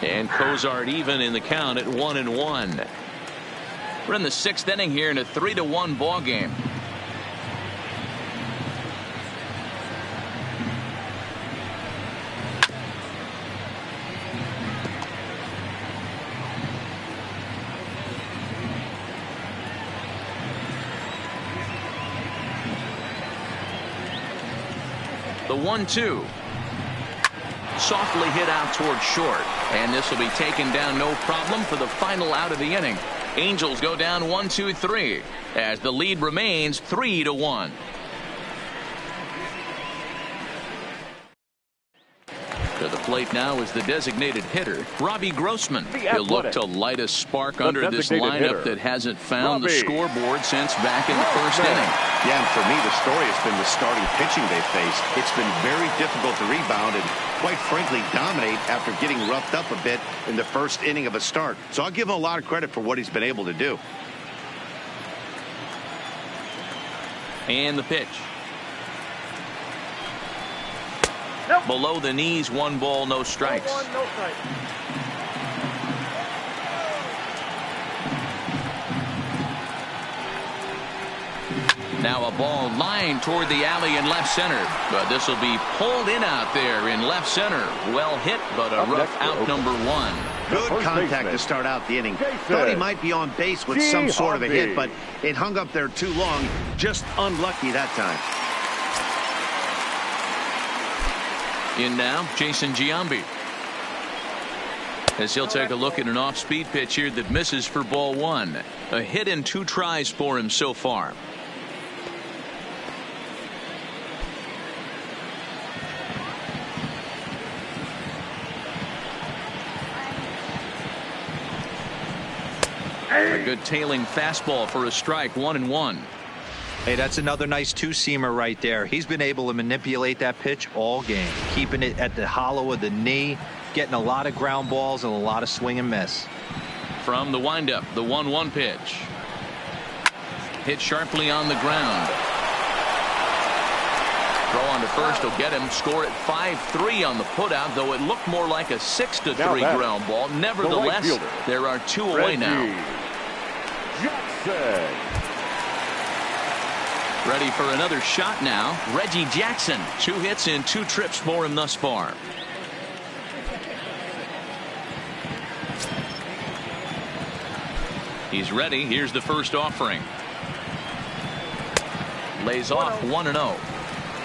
And Cozart even in the count at 1-1. We're in the 6th inning here in a 3-1 ball game. The 1-2. Softly hit out toward short, and this will be taken down no problem for the final out of the inning. Angels go down 1-2-3 as the lead remains 3-1. To the plate now is the designated hitter, Robbie Grossman. He'll look to light a spark under this lineup that hasn't found the scoreboard since back in the 1st inning. Yeah, and for me, the story has been the starting pitching they've faced. It's been very difficult to rebound and, quite frankly, dominate after getting roughed up a bit in the 1st inning of a start. So I'll give him a lot of credit for what he's been able to do. And the pitch. Below the knees, 1 ball, no strikes. Now a ball lined toward the alley in left center, but this will be pulled in out there in left center. Well hit, but a rough out number 1. Good contact to start out the inning. Thought he might be on base with some sort of a hit, but it hung up there too long. Just unlucky that time. In now, Jason Giambi. As he'll take a look at an off-speed pitch here that misses for ball 1. A hit in 2 tries for him so far. A good tailing fastball for a strike, 1-1. Hey, that's another nice 2-seamer right there. He's been able to manipulate that pitch all game, keeping it at the hollow of the knee, getting a lot of ground balls and a lot of swing and miss. From the windup, the 1-1 pitch. Hit sharply on the ground. Throw on to first will get him. Score at 5-3 on the putout, though it looked more like a 6-3 ground ball. Nevertheless, there are 2 away now. Jackson. Ready for another shot now. Reggie Jackson. 2 hits in 2 trips for him thus far. He's ready. Here's the first offering. Lays off 1-0.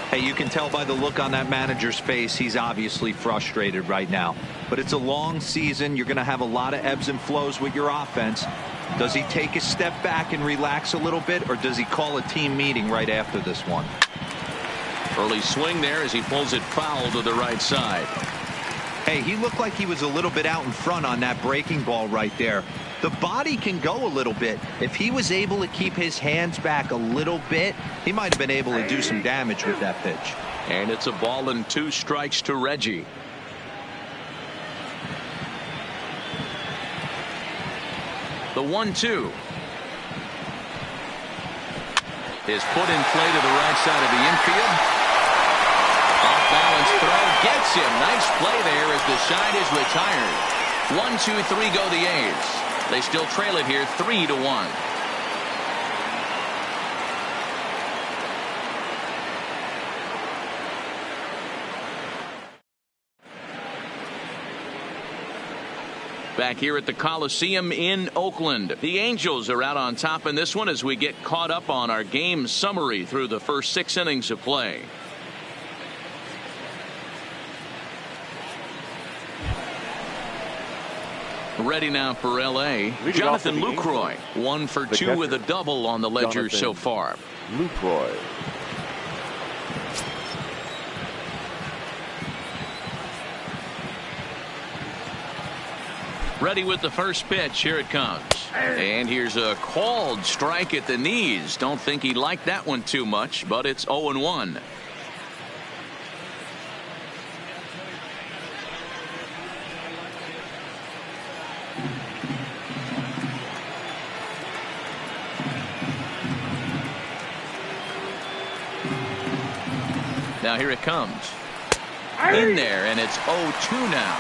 Hey, you can tell by the look on that manager's face, he's obviously frustrated right now. But it's a long season. You're going to have a lot of ebbs and flows with your offense. Does he take a step back and relax a little bit, or does he call a team meeting right after this one? Early swing there as he pulls it foul to the right side. Hey, he looked like he was a little bit out in front on that breaking ball right there. The body can go a little bit. If he was able to keep his hands back a little bit, he might have been able to do some damage with that pitch. And it's a ball and 2 strikes to Reggie. The 1-2 is put in play to the right side of the infield. Off balance throw gets him. Nice play there as the side is retired. 1-2-3 go the A's. They still trail it here 3-1. Back here at the Coliseum in Oakland, the Angels are out on top in this one as we get caught up on our game summary through the first 6 innings of play. Ready now for L.A. Jonathan Lucroy, 1 for 2 with a double on the ledger so far. Lucroy. Ready with the first pitch. Here it comes. And here's a called strike at the knees. Don't think he liked that one too much, but it's 0-1. Now here it comes. In there, and it's 0-2 now.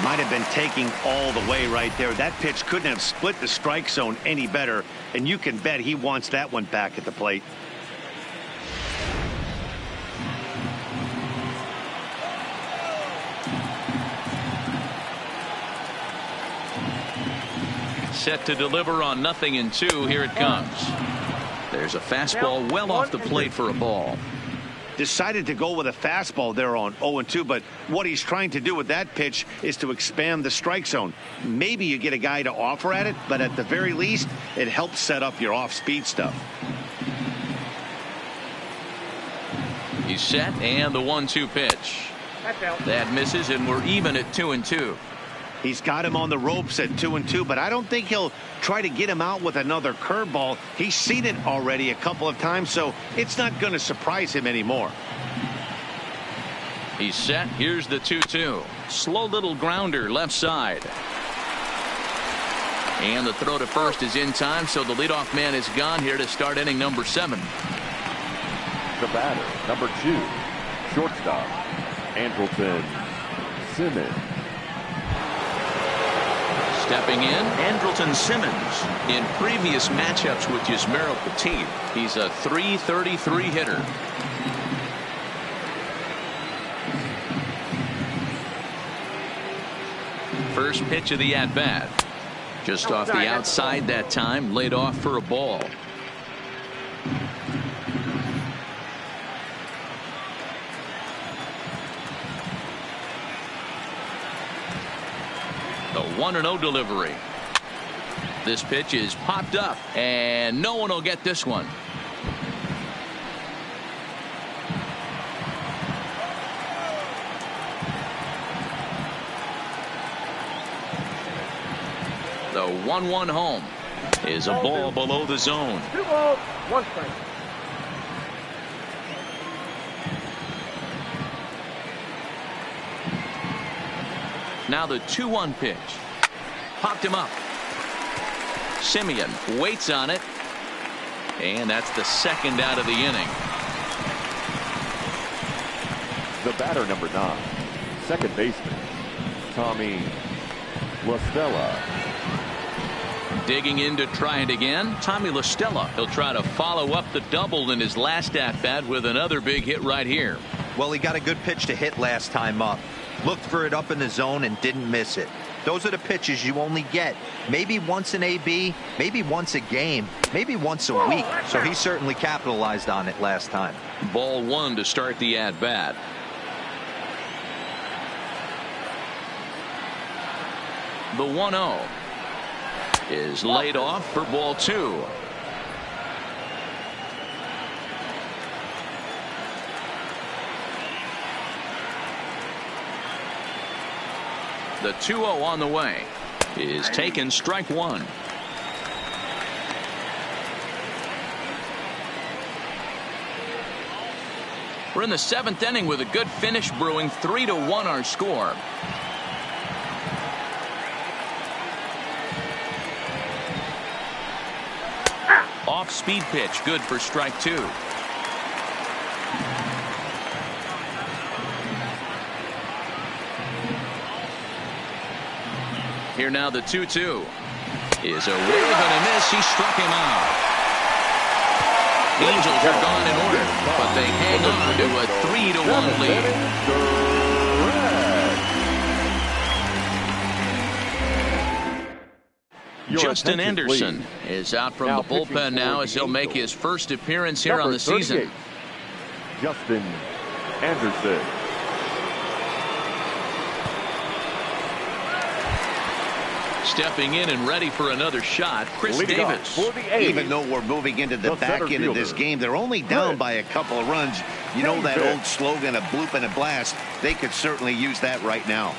Might have been taking all the way right there. That pitch couldn't have split the strike zone any better, and you can bet he wants that one back at the plate. Set to deliver on 0-2. Here it comes. There's a fastball well off the plate for a ball. Decided to go with a fastball there on 0-2, but what he's trying to do with that pitch is to expand the strike zone. Maybe you get a guy to offer at it, but at the very least, it helps set up your off-speed stuff. He's set, and the 1-2 pitch. That misses, and we're even at 2-2. He's got him on the ropes at 2-2, but I don't think he'll try to get him out with another curveball. He's seen it already a couple of times, so it's not going to surprise him anymore. He's set. Here's the 2-2. Slow little grounder left side. And the throw to first is in time, so the leadoff man is gone here to start inning number 7. The batter, number 2, shortstop, Andrelton Simmons. Stepping in, Andrelton Simmons. In previous matchups with Yusmeiro Petit, he's a .333 hitter. First pitch of the at-bat. Just off the outside that time, laid off for a ball. The 1-0 delivery. This pitch is popped up, and no one will get this one. The 1-1 home is a ball below the zone. 2 balls, 1 strike. Now the 2-1 pitch. Popped him up. Simeon waits on it. And that's the second out of the inning. The batter, number 9, second baseman, Tommy La Stella. Digging in to try it again, Tommy La Stella. He'll try to follow up the double in his last at-bat with another big hit right here. Well, he got a good pitch to hit last time up. Looked for it up in the zone and didn't miss it. Those are the pitches you only get maybe once in AB, maybe once a game, maybe once a week. So he certainly capitalized on it last time. Ball 1 to start the at-bat. The 1-0 is laid off for ball 2. The 2-0 on the way is taken, strike 1. We're in the 7th inning with a good finish brewing. 3-1 our score. Off speed pitch, good for strike 2. Here now the 2-2 is a wave and a miss. He struck him out. Angels are gone in order, but they hang on to a 3-1 lead. Justin Anderson is out from the bullpen now as he'll make his first appearance here on the season. Justin Anderson. Stepping in and ready for another shot, Chris Davis. Even though we're moving into the back end of this game, they're only down by a couple of runs. You know that old slogan, a bloop and a blast. They could certainly use that right now.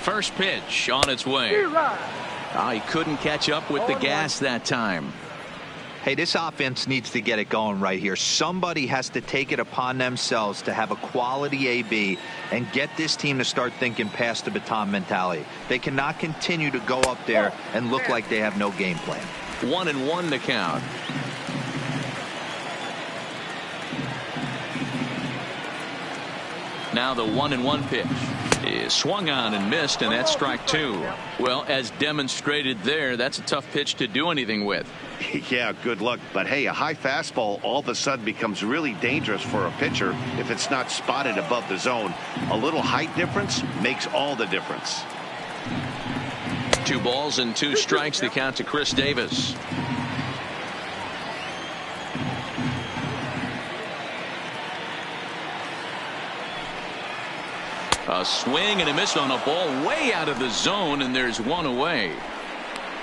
First pitch on its way. He couldn't catch up with the gas that time. Hey, this offense needs to get it going right here. Somebody has to take it upon themselves to have a quality AB and get this team to start thinking past the baton mentality. They cannot continue to go up there and look like they have no game plan. 1-1 to count. Now the 1-1 pitch is swung on and missed, and that's strike 2. Well, as demonstrated there, that's a tough pitch to do anything with. Yeah, good luck. But hey, a high fastball all of a sudden becomes really dangerous for a pitcher if it's not spotted above the zone. A little height difference makes all the difference. 2 balls and 2 strikes to count to Chris Davis. A swing and a miss on a ball way out of the zone, and there's 1 away.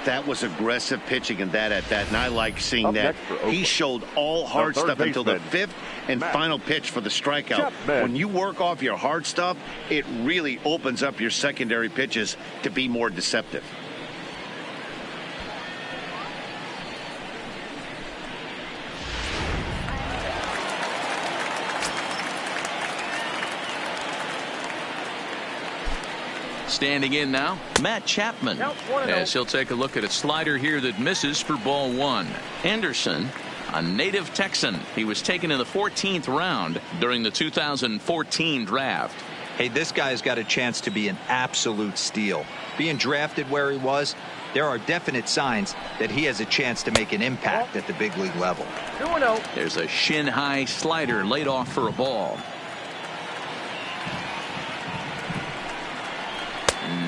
That was aggressive pitching in that at bat, and I like seeing that. He showed all hard stuff until the 5th and final pitch for the strikeout. When you work off your hard stuff, it really opens up your secondary pitches to be more deceptive. Standing in now, Matt Chapman, as he'll take a look at a slider here that misses for ball 1. Anderson, a native Texan. He was taken in the 14th round during the 2014 draft. Hey, this guy's got a chance to be an absolute steal. Being drafted where he was, there are definite signs that he has a chance to make an impact at the big league level. 2-0. There's a shin-high slider laid off for a ball.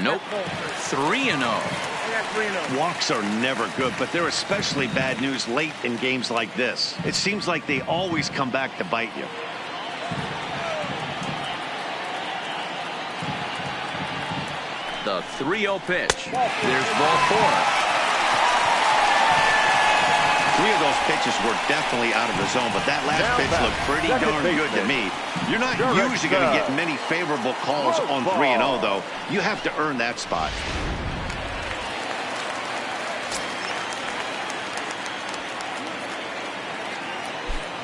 Nope. 3-0. Walks are never good, but they're especially bad news late in games like this. It seems like they always come back to bite you. The 3-0 pitch. There's ball 4. 3 of those pitches were definitely out of the zone, but that last pitch looked pretty darn good to me. You're not usually going to get many favorable calls on 3-0, though. You have to earn that spot.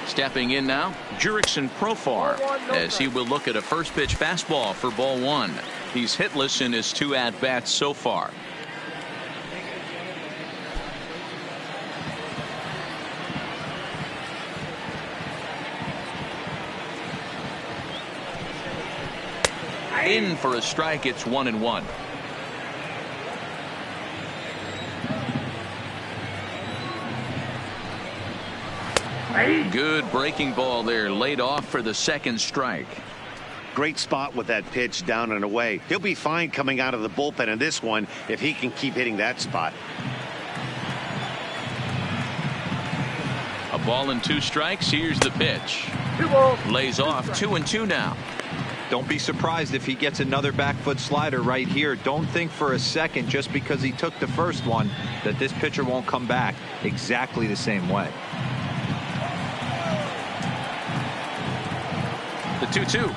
Stepping in now, Jurickson Profar, as he will look at a first pitch fastball for ball 1. He's hitless in his 2 at-bats so far. In for a strike. It's 1-1. Good breaking ball there, laid off for the second strike. Great spot with that pitch down and away. He'll be fine coming out of the bullpen in this one if he can keep hitting that spot. A ball and 2 strikes. Here's the pitch. 2 balls. Lays off 2-2 now. Don't be surprised if he gets another back foot slider right here. Don't think for a second, just because he took the first one, that this pitcher won't come back exactly the same way. The 2-2.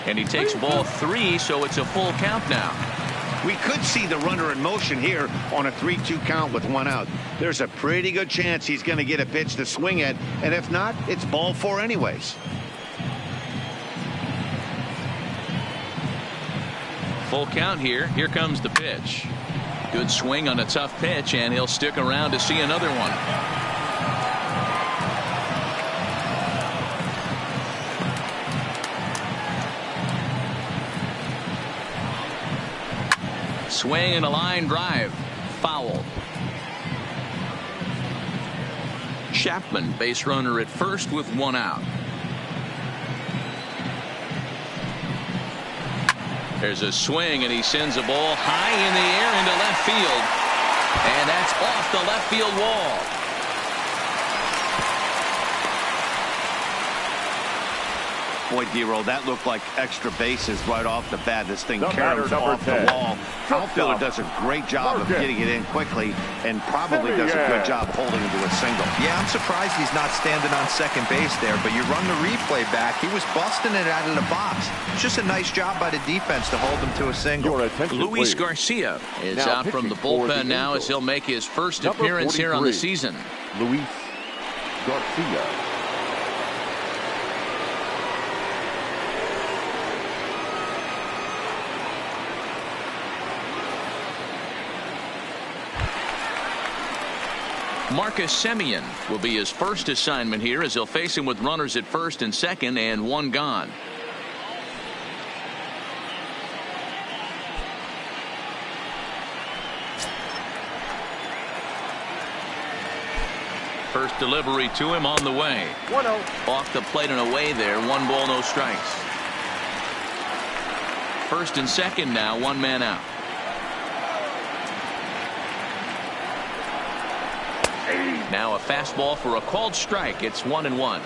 And he takes ball 3, so it's a full count now. We could see the runner in motion here on a 3-2 count with 1 out. There's a pretty good chance he's going to get a pitch to swing at, and if not, it's ball 4 anyways. Full count here. Here comes the pitch. Good swing on a tough pitch, and he'll stick around to see another one. Swing and a line drive. Foul. Chapman, base runner at first with 1 out. There's a swing, and he sends a ball high in the air into left field. And that's off the left field wall. Boy, D-Roll, that looked like extra bases right off the bat. This thing caroms number off 10. the wall. Outfielder does a great job of getting it in quickly and probably does a good job holding it to a single. Yeah, I'm surprised he's not standing on second base there, but you run the replay back. He was busting it out of the box. It's just a nice job by the defense to hold him to a single. Luis Garcia is out from the bullpen now as he'll make his first appearance here on the season. Luis Garcia. Marcus Semien will be his first assignment here as he'll face him with runners at first and second and 1 gone. First delivery to him on the way. 1-0. Off the plate and away there. 1 ball, no strikes. First and second now, 1 man out. Now a fastball for a called strike. It's 1-1.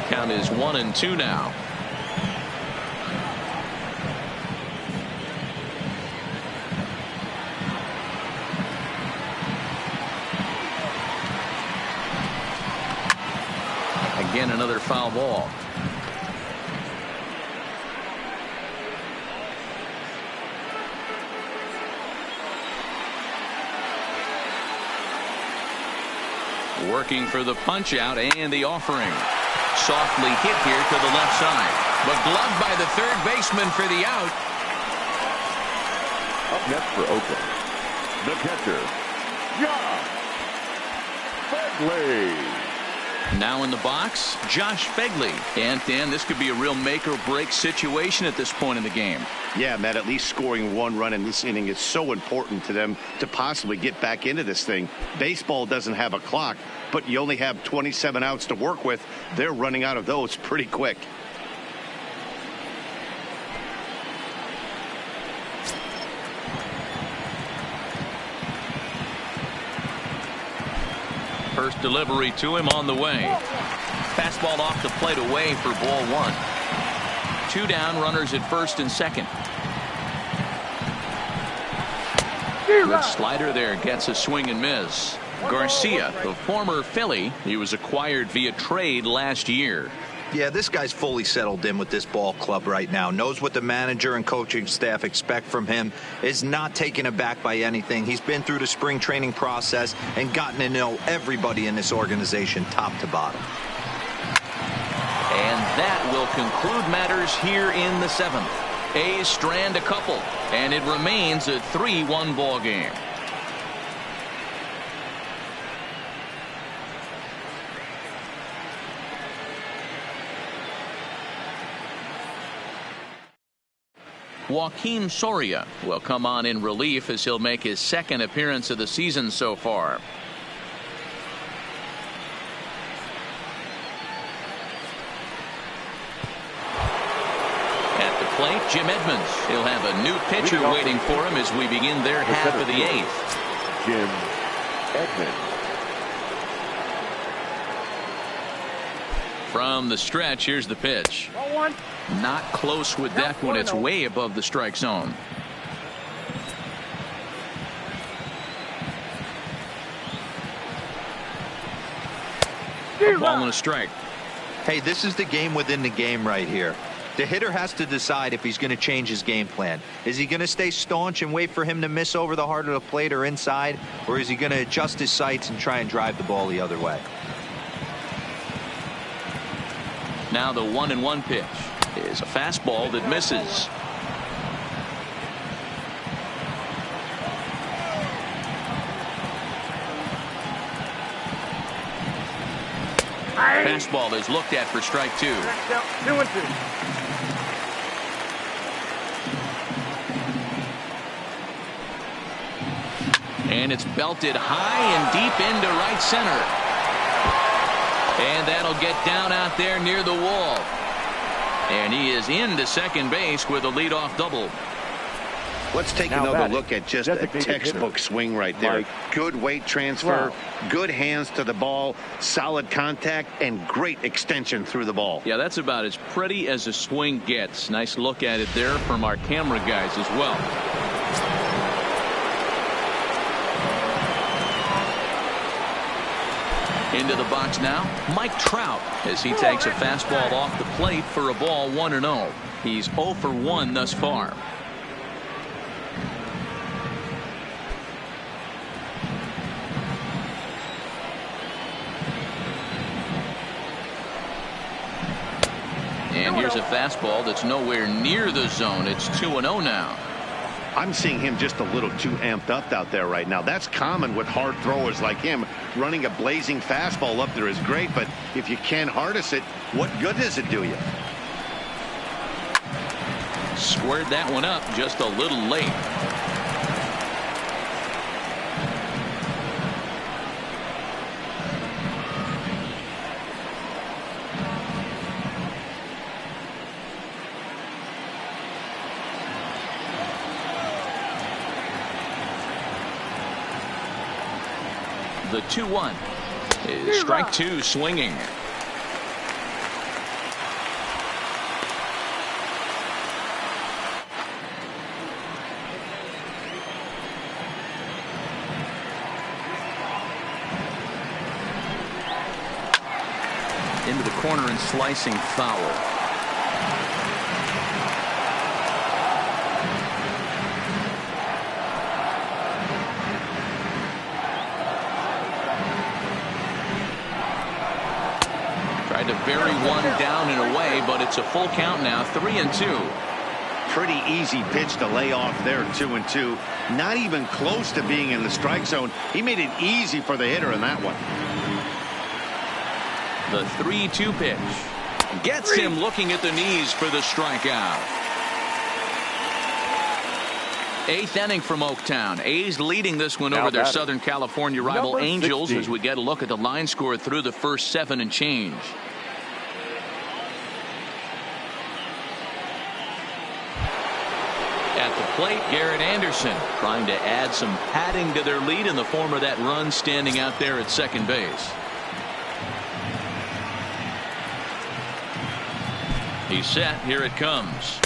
Count is 1-2 now. Again, another foul ball. Working for the punch out and the offering. Softly hit here to the left side, but gloved by the third baseman for the out. Up next for Oakland, the catcher, Josh Begley. Now in the box, Josh Begley. And Dan, this could be a real make or break situation at this point in the game. Yeah, Matt, at least scoring 1 run in this inning is so important to them to possibly get back into this thing. Baseball doesn't have a clock, but you only have 27 outs to work with. They're running out of those pretty quick. First delivery to him on the way. Fastball off the plate away for ball 1. 2 down, runners at first and second. Good slider there, gets a swing and miss. Garcia, the former Philly, he was acquired via trade last year. Yeah, this guy's fully settled in with this ball club right now. Knows what the manager and coaching staff expect from him. Is not taken aback by anything. He's been through the spring training process and gotten to know everybody in this organization top to bottom. And that will conclude matters here in the 7th. A's strand a couple, and it remains a 3-1 ball game. Joaquin Soria will come on in relief as he'll make his second appearance of the season so far. At the plate, Jim Edmonds. He'll have a new pitcher waiting for him as we begin their half of the eighth. Jim Edmonds. From the stretch, here's the pitch. Not close with that one. It's way above the strike zone. A ball and a strike. Hey, this is the game within the game right here. The hitter has to decide if he's going to change his game plan. Is he going to stay staunch and wait for him to miss over the heart of the plate or inside, or is he going to adjust his sights and try and drive the ball the other way? Now the 1-1 pitch is a fastball that misses. Fastball is looked at for strike 2. 2-2. And it's belted high and deep into right center. And that'll get down out there near the wall. And he is into second base with a leadoff double. Let's take another look at just a textbook swing right there. Good weight transfer, good hands to the ball, solid contact, and great extension through the ball. Yeah, that's about as pretty as a swing gets. Nice look at it there from our camera guys as well. Into the box now, Mike Trout, as he takes a fastball off the plate for a ball 1-0. He's 0 for 1 thus far. And here's a fastball that's nowhere near the zone. It's 2-0 now. I'm seeing him just a little too amped up out there right now. That's common with hard throwers like him. Running a blazing fastball up there is great, but if you can't harness it, what good does it do you? Squared that one up just a little late. The 2-1 is strike 2 swinging. Into the corner and slicing foul. Tried to bury one down and away, but it's a full count now, 3-2. Pretty easy pitch to lay off there, 2-2. Not even close to being in the strike zone. He made it easy for the hitter in that one. The 3-2 pitch gets him looking at the knees for the strikeout. 8th inning from Oaktown. A's leading this one over their Southern California rival Angels as we get a look at the line score through the first 7 and change. At the plate, Garrett Anderson trying to add some padding to their lead in the form of that run standing out there at second base. He's set. Here it comes.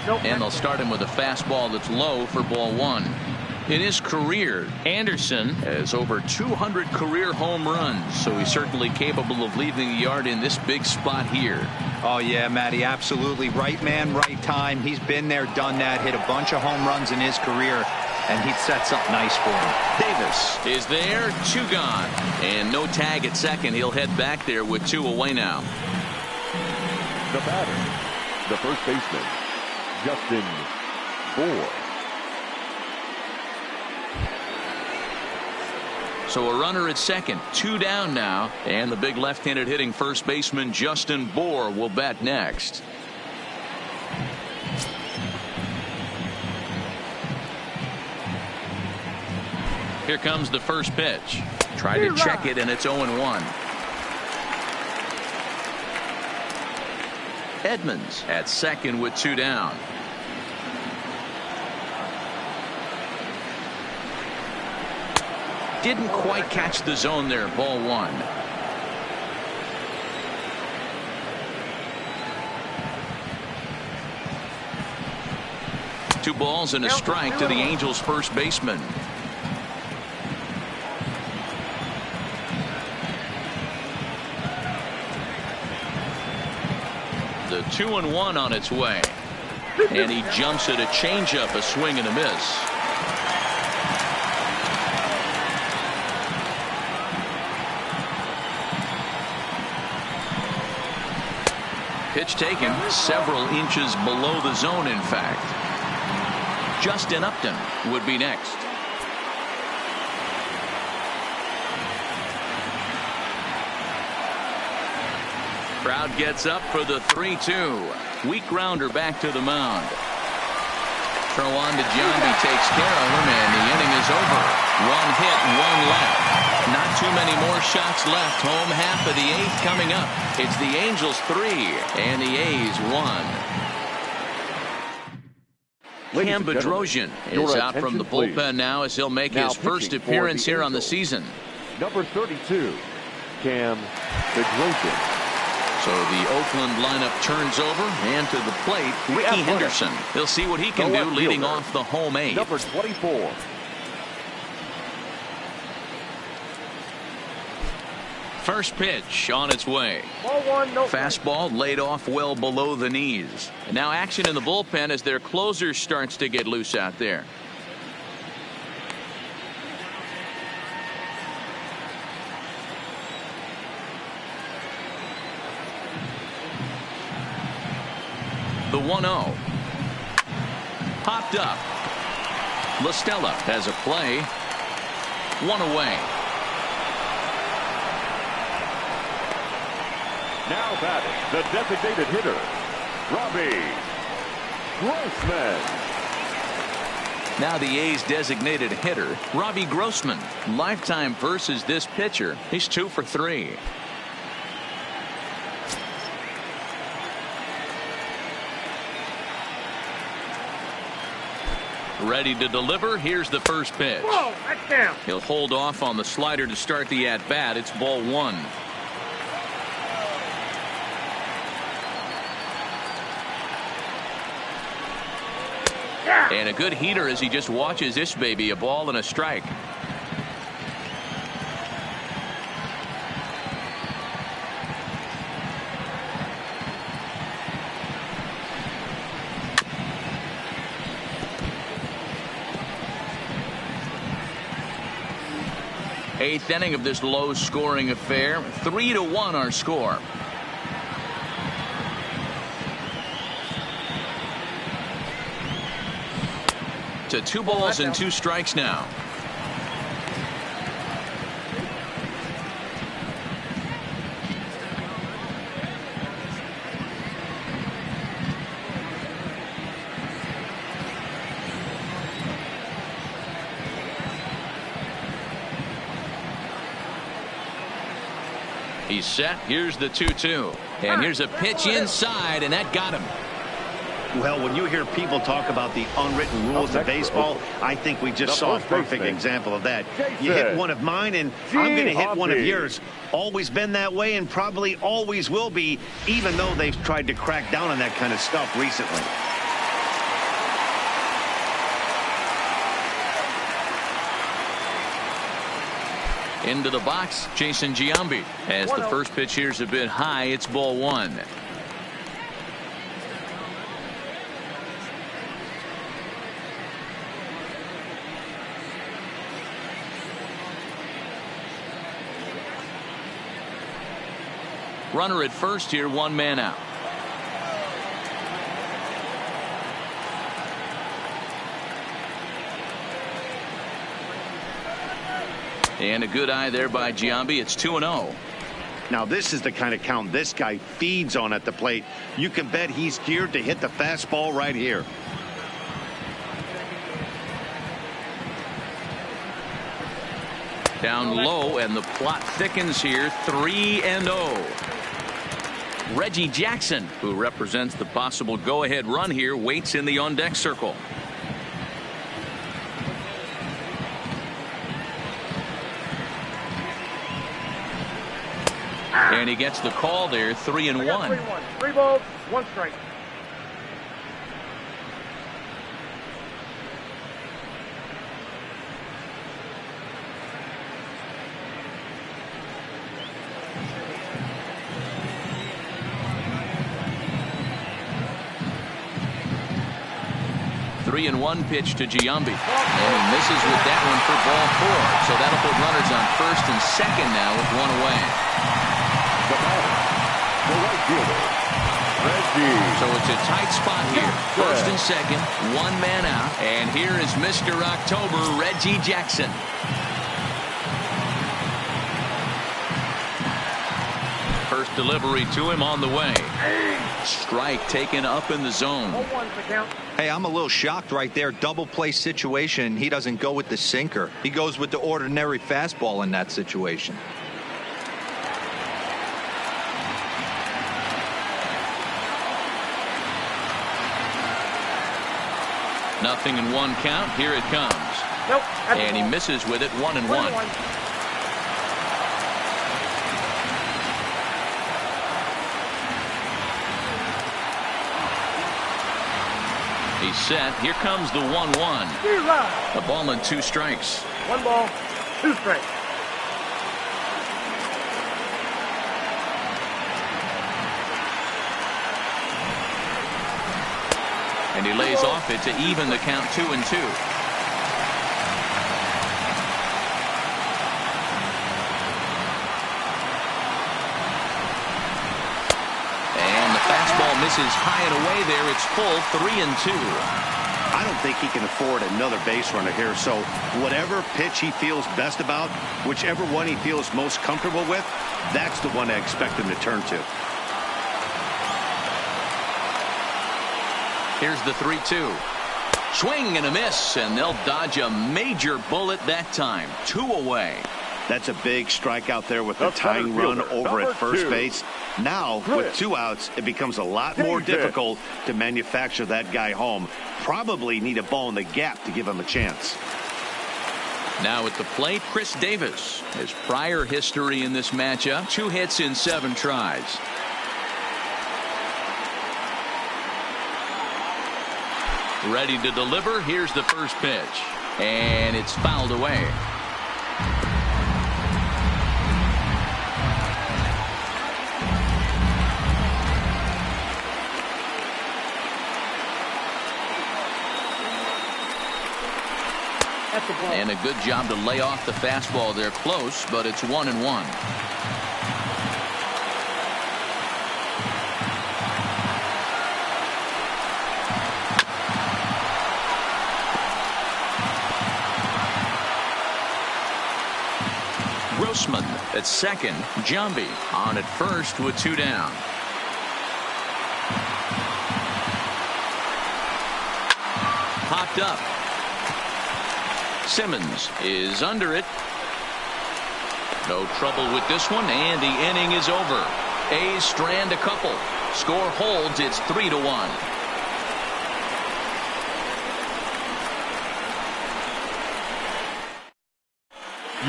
And they'll start him with a fastball that's low for ball 1. In his career, Anderson has over 200 career home runs, so he's certainly capable of leaving the yard in this big spot here. Oh, yeah, Matty, absolutely. Right man, right time. He's been there, done that, hit a bunch of home runs in his career, and he'd set up nice for him. Davis is there, 2 gone. And no tag at second. He'll head back there with 2 away now. The batter, the first baseman, Justin Bour. So a runner at second, 2 down now, and the big left-handed hitting first baseman Justin Bour will bat next. Here comes the first pitch. Tried to check it, and it's 0-1. Edmonds at second with 2 down. Didn't quite catch the zone there. Ball 1. Two balls and a strike to the Angels first baseman. The 2-1 on its way. And he jumps at a changeup, a swing and a miss. Pitch taken several inches below the zone, in fact. Justin Upton would be next. Crowd gets up for the 3-2. Weak grounder back to the mound. Throw on to Giambi, takes care of him, and the inning is over. 1 hit, 1 left. Not too many more shots left. Home half of the 8th coming up. It's the Angels 3 and the A's 1. Cam Bedrosian is out from the bullpen now as he'll make his first appearance here on the season. Number 32, Cam Bedrosian. So the Oakland lineup turns over, and to the plate, Ricky Henderson. He'll see what he can do leading off the home 8. Number 24. First pitch on its way. Ball 1, no Fastball laid off well below the knees. And now action in the bullpen as their closer starts to get loose out there. The 1-0. Popped up. La Stella has a play. 1 away. Now batting, the designated hitter, Robbie Grossman. Now the A's designated hitter, Robbie Grossman. Lifetime versus this pitcher. He's 2 for 3. Ready to deliver. Here's the first pitch. Whoa, that's down. He'll hold off on the slider to start the at-bat. It's ball 1. And a good heater as he just watches this baby. A ball and a strike. Eighth inning of this low-scoring affair. 3-1 our score. To 2 balls and 2 strikes now. He's set. Here's the 2-2. And here's a pitch inside, and that got him. Well, when you hear people talk about the unwritten rules of baseball, I think we just saw a perfect example of that. You hit one of mine, and I'm going to hit one of yours. Always been that way, and probably always will be, even though they've tried to crack down on that kind of stuff recently. Into the box, Jason Giambi. As the first pitch here's a bit high, it's ball 1. Runner at first here, 1 man out. And a good eye there by Giambi. It's 2-0. Now this is the kind of count this guy feeds on at the plate. You can bet he's geared to hit the fastball right here. Down low, and the plot thickens here. 3-0. Reggie Jackson, who represents the possible go-ahead run here, waits in the on-deck circle. And he gets the call there. 3-1. 3 balls, 1 strike. Three and one pitch to Giambi, and he misses with that one for ball 4. So that'll put runners on first and second now with one away. The batter, the right fielder, Reggie. So it's a tight spot here. First and second, one man out, and here is Mr. October, Reggie Jackson. First delivery to him on the way. Strike taken up in the zone. Hey, I'm a little shocked right there. Double play situation. He doesn't go with the sinker. He goes with the ordinary fastball in that situation. Nothing in one count. Here it comes. Nope. And he misses with it. 1-1. He's set. Here comes the 1-1. A ball and 2 strikes. 1 ball, 2 strikes. And he lays off it to even the count 2-2. Misses high and away there. It's full. 3-2. I don't think he can afford another base runner here. So whatever pitch he feels best about, whichever one he feels most comfortable with, that's the one I expect him to turn to. Here's the 3-2. Swing and a miss, and they'll dodge a major bullet that time. 2 away. That's a big strike out there with the tying run over at first base. Now, with 2 outs, it becomes a lot more difficult to manufacture that guy home. Probably need a ball in the gap to give him a chance. Now at the plate, Chris Davis. His prior history in this matchup, 2 hits in 7 tries. Ready to deliver. Here's the first pitch. And it's fouled away. And a good job to lay off the fastball there close, but it's 1-1. Grossman at second. Giambi on at first with 2 down. Popped up. Simmons is under it. No trouble with this one, and the inning is over. A's strand a couple. Score holds. It's 3-1.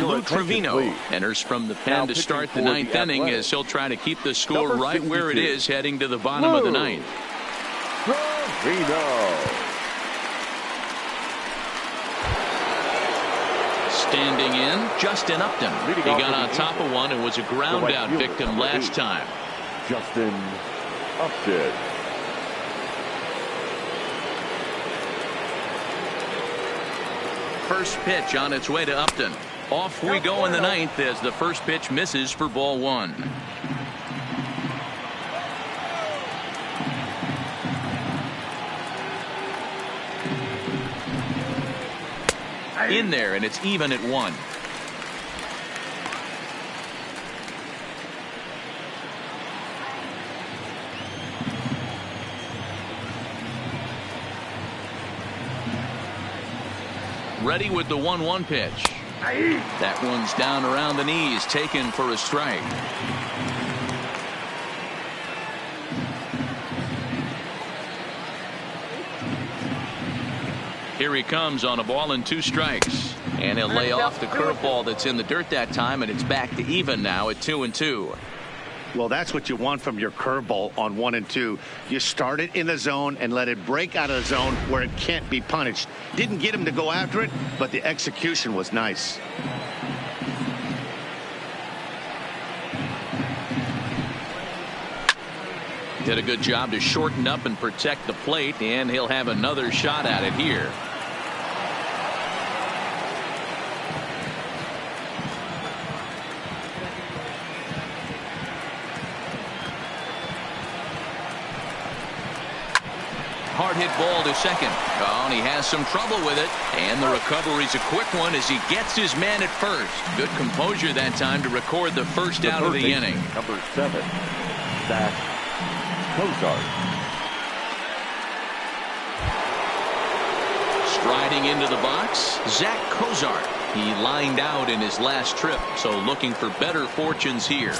Lou Trevino enters from the pen to start the 9th inning as he'll try to keep the score right where it is heading to the bottom of the 9th. Trevino. Standing in, Justin Upton. He got on top of one and was a ground out victim last time. Justin Upton. First pitch on its way to Upton. Off we go in the 9th as the first pitch misses for ball 1. In there, and it's even at 1. Ready with the 1-1 pitch. That one's down around the knees, taken for a strike. Here he comes on a ball and 2 strikes. And he'll lay off the curveball that's in the dirt that time, and it's back to even now at 2-2. Well, that's what you want from your curveball on 1 and 2. You start it in the zone and let it break out of the zone where it can't be punished. Didn't get him to go after it, but the execution was nice. Did a good job to shorten up and protect the plate, and he'll have another shot at it here. Hard hit ball to second. Oh, and he has some trouble with it. And the recovery's a quick one as he gets his man at first. Good composure that time to record the first out of the inning. Number 7, Zach Cozart. Striding into the box, Zach Cozart. He lined out in his last trip, so looking for better fortunes here.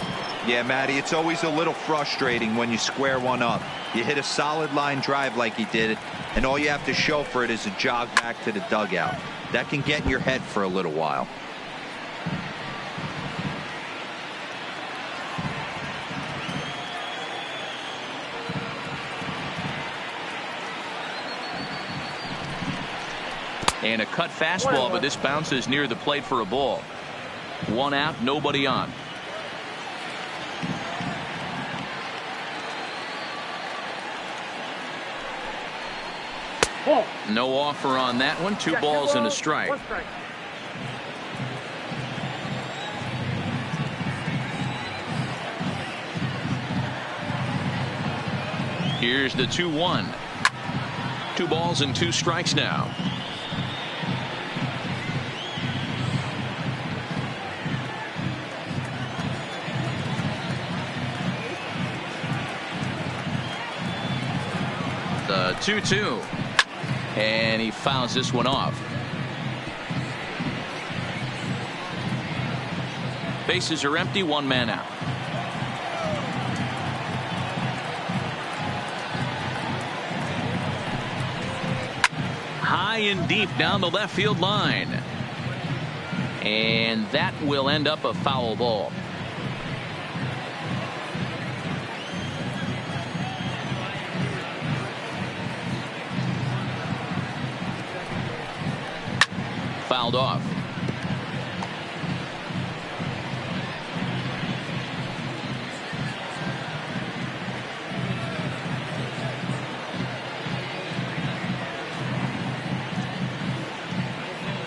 Yeah, Matty, it's always a little frustrating when you square one up. You hit a solid line drive like he did, and all you have to show for it is a jog back to the dugout. That can get in your head for a little while. And a cut fastball, but this bounces near the plate for a ball. 1 out, nobody on. No offer on that one. 2 balls and a strike. 1 strike. Here's the 2-1. 2 balls and 2 strikes now. The 2-2. And he fouls this one off. Bases are empty, 1 man out. High and deep down the left field line. And that will end up a foul ball. Fouled off.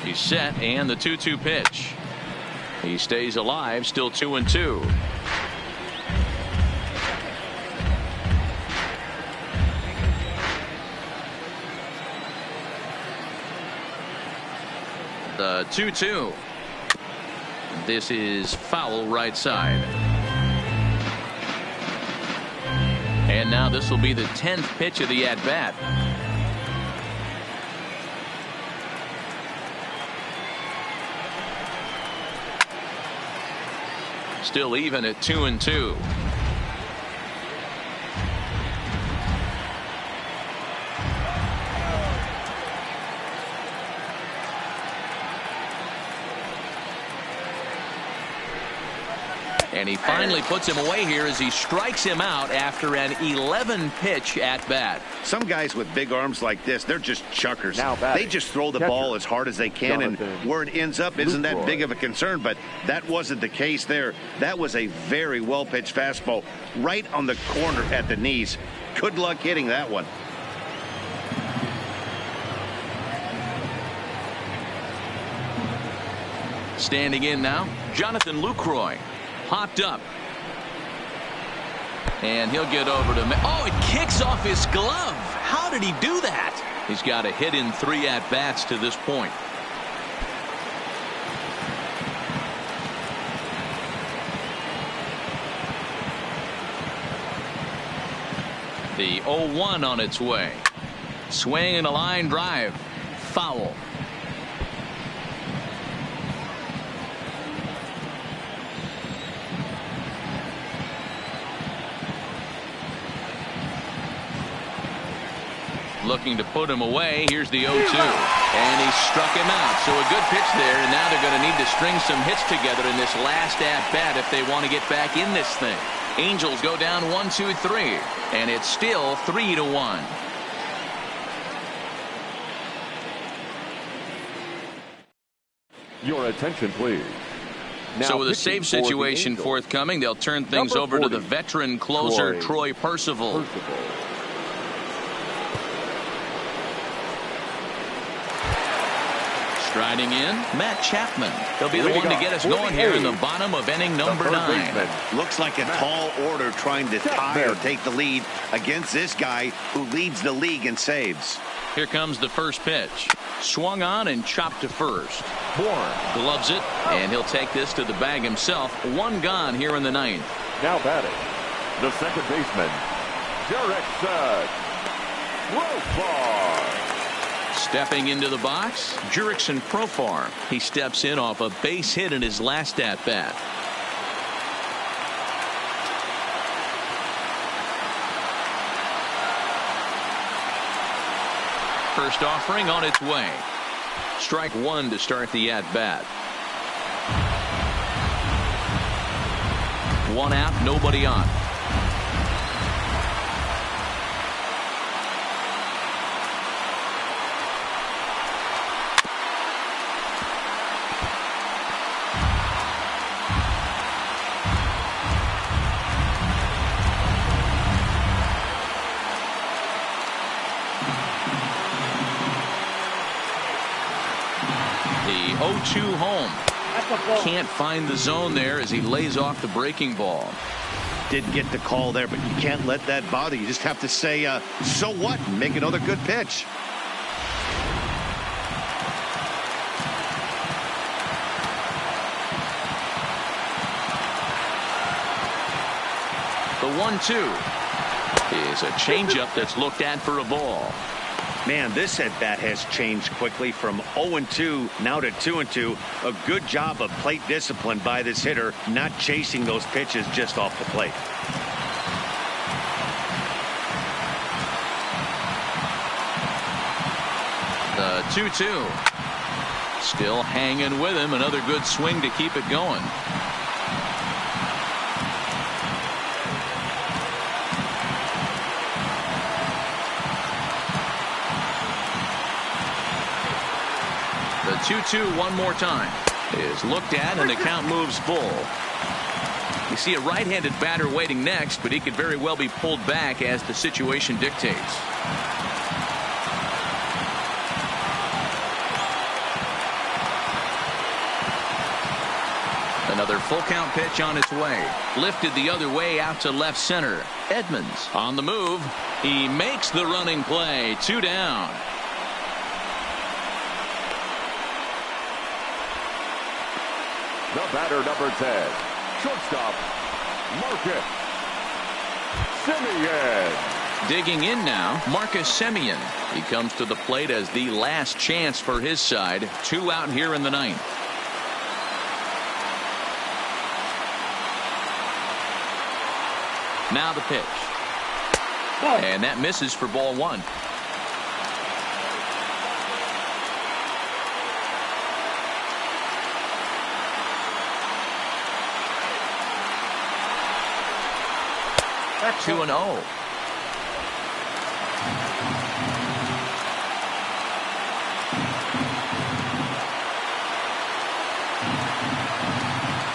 He's set, and the 2-2 pitch. He stays alive, still 2-2. The 2-2. This is foul right side. And now this will be the 10th pitch of the at-bat. Still even at 2-2. And he finally puts him away here as he strikes him out after an 11-pitch at-bat. Some guys with big arms like this, they're just chuckers. Now batting, they just throw the catcher, ball as hard as they can, Jonathan and where it ends up isn't that Lucroy. big of a concern, but that wasn't the case there. That was a very well-pitched fastball right on the corner at the knees. Good luck hitting that one. Standing in now, Jonathan Lucroy. Popped up. And he'll get over to... Oh, it kicks off his glove. How did he do that? He's got a hit in 3 at-bats to this point. The 0-1 on its way. Swing and a line drive. Foul. Looking to put him away. Here's the 0-2. And he struck him out. So a good pitch there. And now they're going to need to string some hits together in this last at-bat if they want to get back in this thing. Angels go down 1-2-3. And it's still 3-1. Your attention, please. Now so with a pitching save for the situation Angels, forthcoming, they'll turn things number over to the 40, veteran closer, Troy Percival. Striding in, Matt Chapman. He'll be the one to get us going here in the bottom of inning number 9. Looks like a tall order trying to tie or take the lead against this guy who leads the league in saves. Here comes the first pitch. Swung on and chopped to first. Bourne gloves it, and he'll take this to the bag himself. 1 gone here in the 9th. Now batting, the second baseman, Jurickson Profar. Stepping into the box, Jurickson Profar. He steps in off a base hit in his last at-bat. First offering on its way. Strike 1 to start the at-bat. 1 out, nobody on. The 0-2 home. Can't find the zone there as he lays off the breaking ball. Didn't get the call there, but you can't let that bother you. You just have to say, so what? And make another good pitch. The 1-2 is a changeup that's looked at for a ball. Man, this at-bat has changed quickly from 0-2 now to 2-2. A good job of plate discipline by this hitter, not chasing those pitches just off the plate. The 2-2. Still hanging with him. Another good swing to keep it going. The 2-2 one more time is looked at, and the count moves full. You see a right-handed batter waiting next, but he could very well be pulled back as the situation dictates. Another full count pitch on its way. Lifted the other way out to left center. Edmonds on the move. He makes the running play. 2 down. The batter, number 10, shortstop, Marcus Semien. Digging in now, Marcus Semien. He comes to the plate as the last chance for his side. 2 out here in the 9th. Now the pitch. And that misses for ball 1. That's 2-0.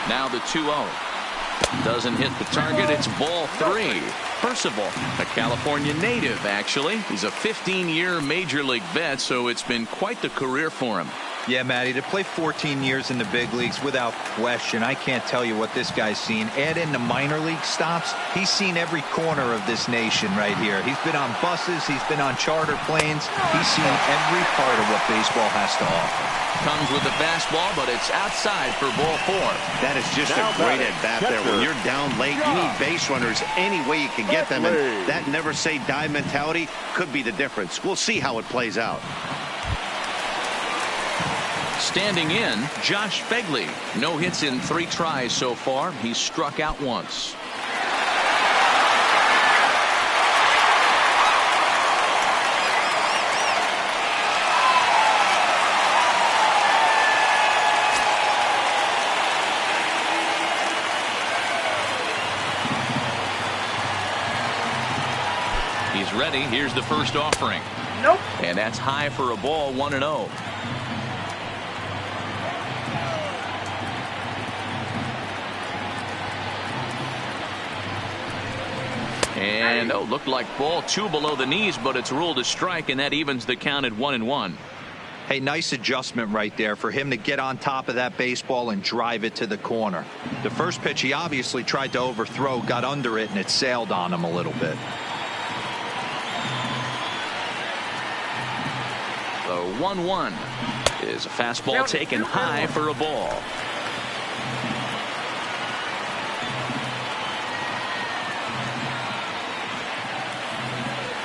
Now the 2-0. Doesn't hit the target. It's ball 3. Percival, a California native, actually. He's a 15-year major league vet, so it's been quite the career for him. Yeah, Matty, to play 14 years in the big leagues without question, I can't tell you what this guy's seen. Add in the minor league stops, he's seen every corner of this nation right here. He's been on buses, he's been on charter planes, he's seen every part of what baseball has to offer. Comes with the fastball, but it's outside for ball 4. That is just a great at-bat there. When you're down late, you need base runners any way you can get them, and that never say die mentality could be the difference. We'll see how it plays out. Standing in, Josh Begley. No hits in 3 tries so far. He's struck out once. ready. Here's the first offering. Nope. And that's high for a ball, 1-0. And looked like ball 2 below the knees, but it's ruled a strike, and that evens the count at 1-1. Hey, nice adjustment right there for him to get on top of that baseball and drive it to the corner. The first pitch he obviously tried to overthrow, got under it, and it sailed on him a little bit. The 1-1 is a fastball taken high for a ball.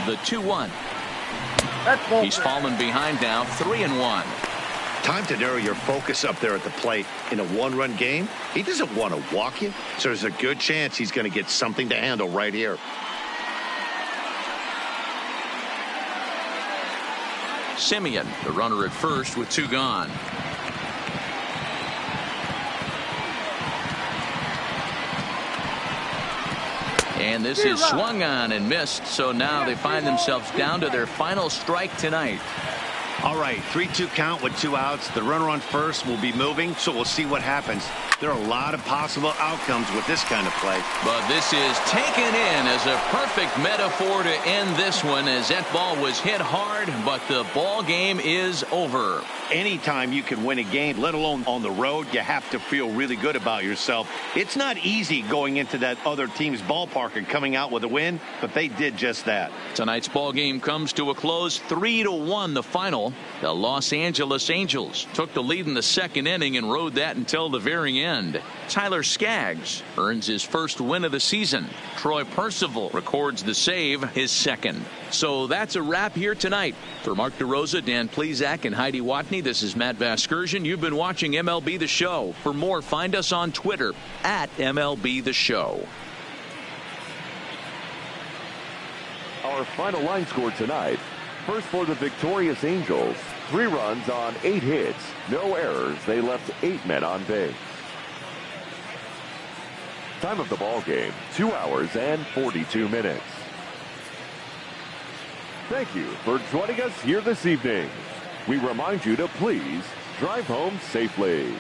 The 2-1. He's fallen behind now, 3-1. Time to narrow your focus up there at the plate. In a one-run game, he doesn't want to walk you, so there's a good chance he's going to get something to handle right here. Simeon, the runner at first with 2 gone. And this is swung on and missed, so now they find themselves down to their final strike tonight. All right, 3-2 count with 2 outs. The runner on first will be moving, so we'll see what happens. There are a lot of possible outcomes with this kind of play. But this is taken in as a perfect metaphor to end this one, as that ball was hit hard, but the ball game is over. Anytime you can win a game, let alone on the road, you have to feel really good about yourself. It's not easy going into that other team's ballpark and coming out with a win, but they did just that. Tonight's ball game comes to a close, 3-1 the final. The Los Angeles Angels took the lead in the second inning and rode that until the very end. Tyler Skaggs earns his first win of the season. Troy Percival records the save, his second. So that's a wrap here tonight. For Mark DeRosa, Dan Plesac, and Heidi Watney, this is Matt Vasgersian. You've been watching MLB The Show. For more, find us on Twitter at MLB The Show. Our final line score tonight. First for the victorious Angels, 3 runs on 8 hits, no errors. They left 8 men on base. Time of the ball game, 2 hours and 42 minutes. Thank you for joining us here this evening. We remind you to please drive home safely.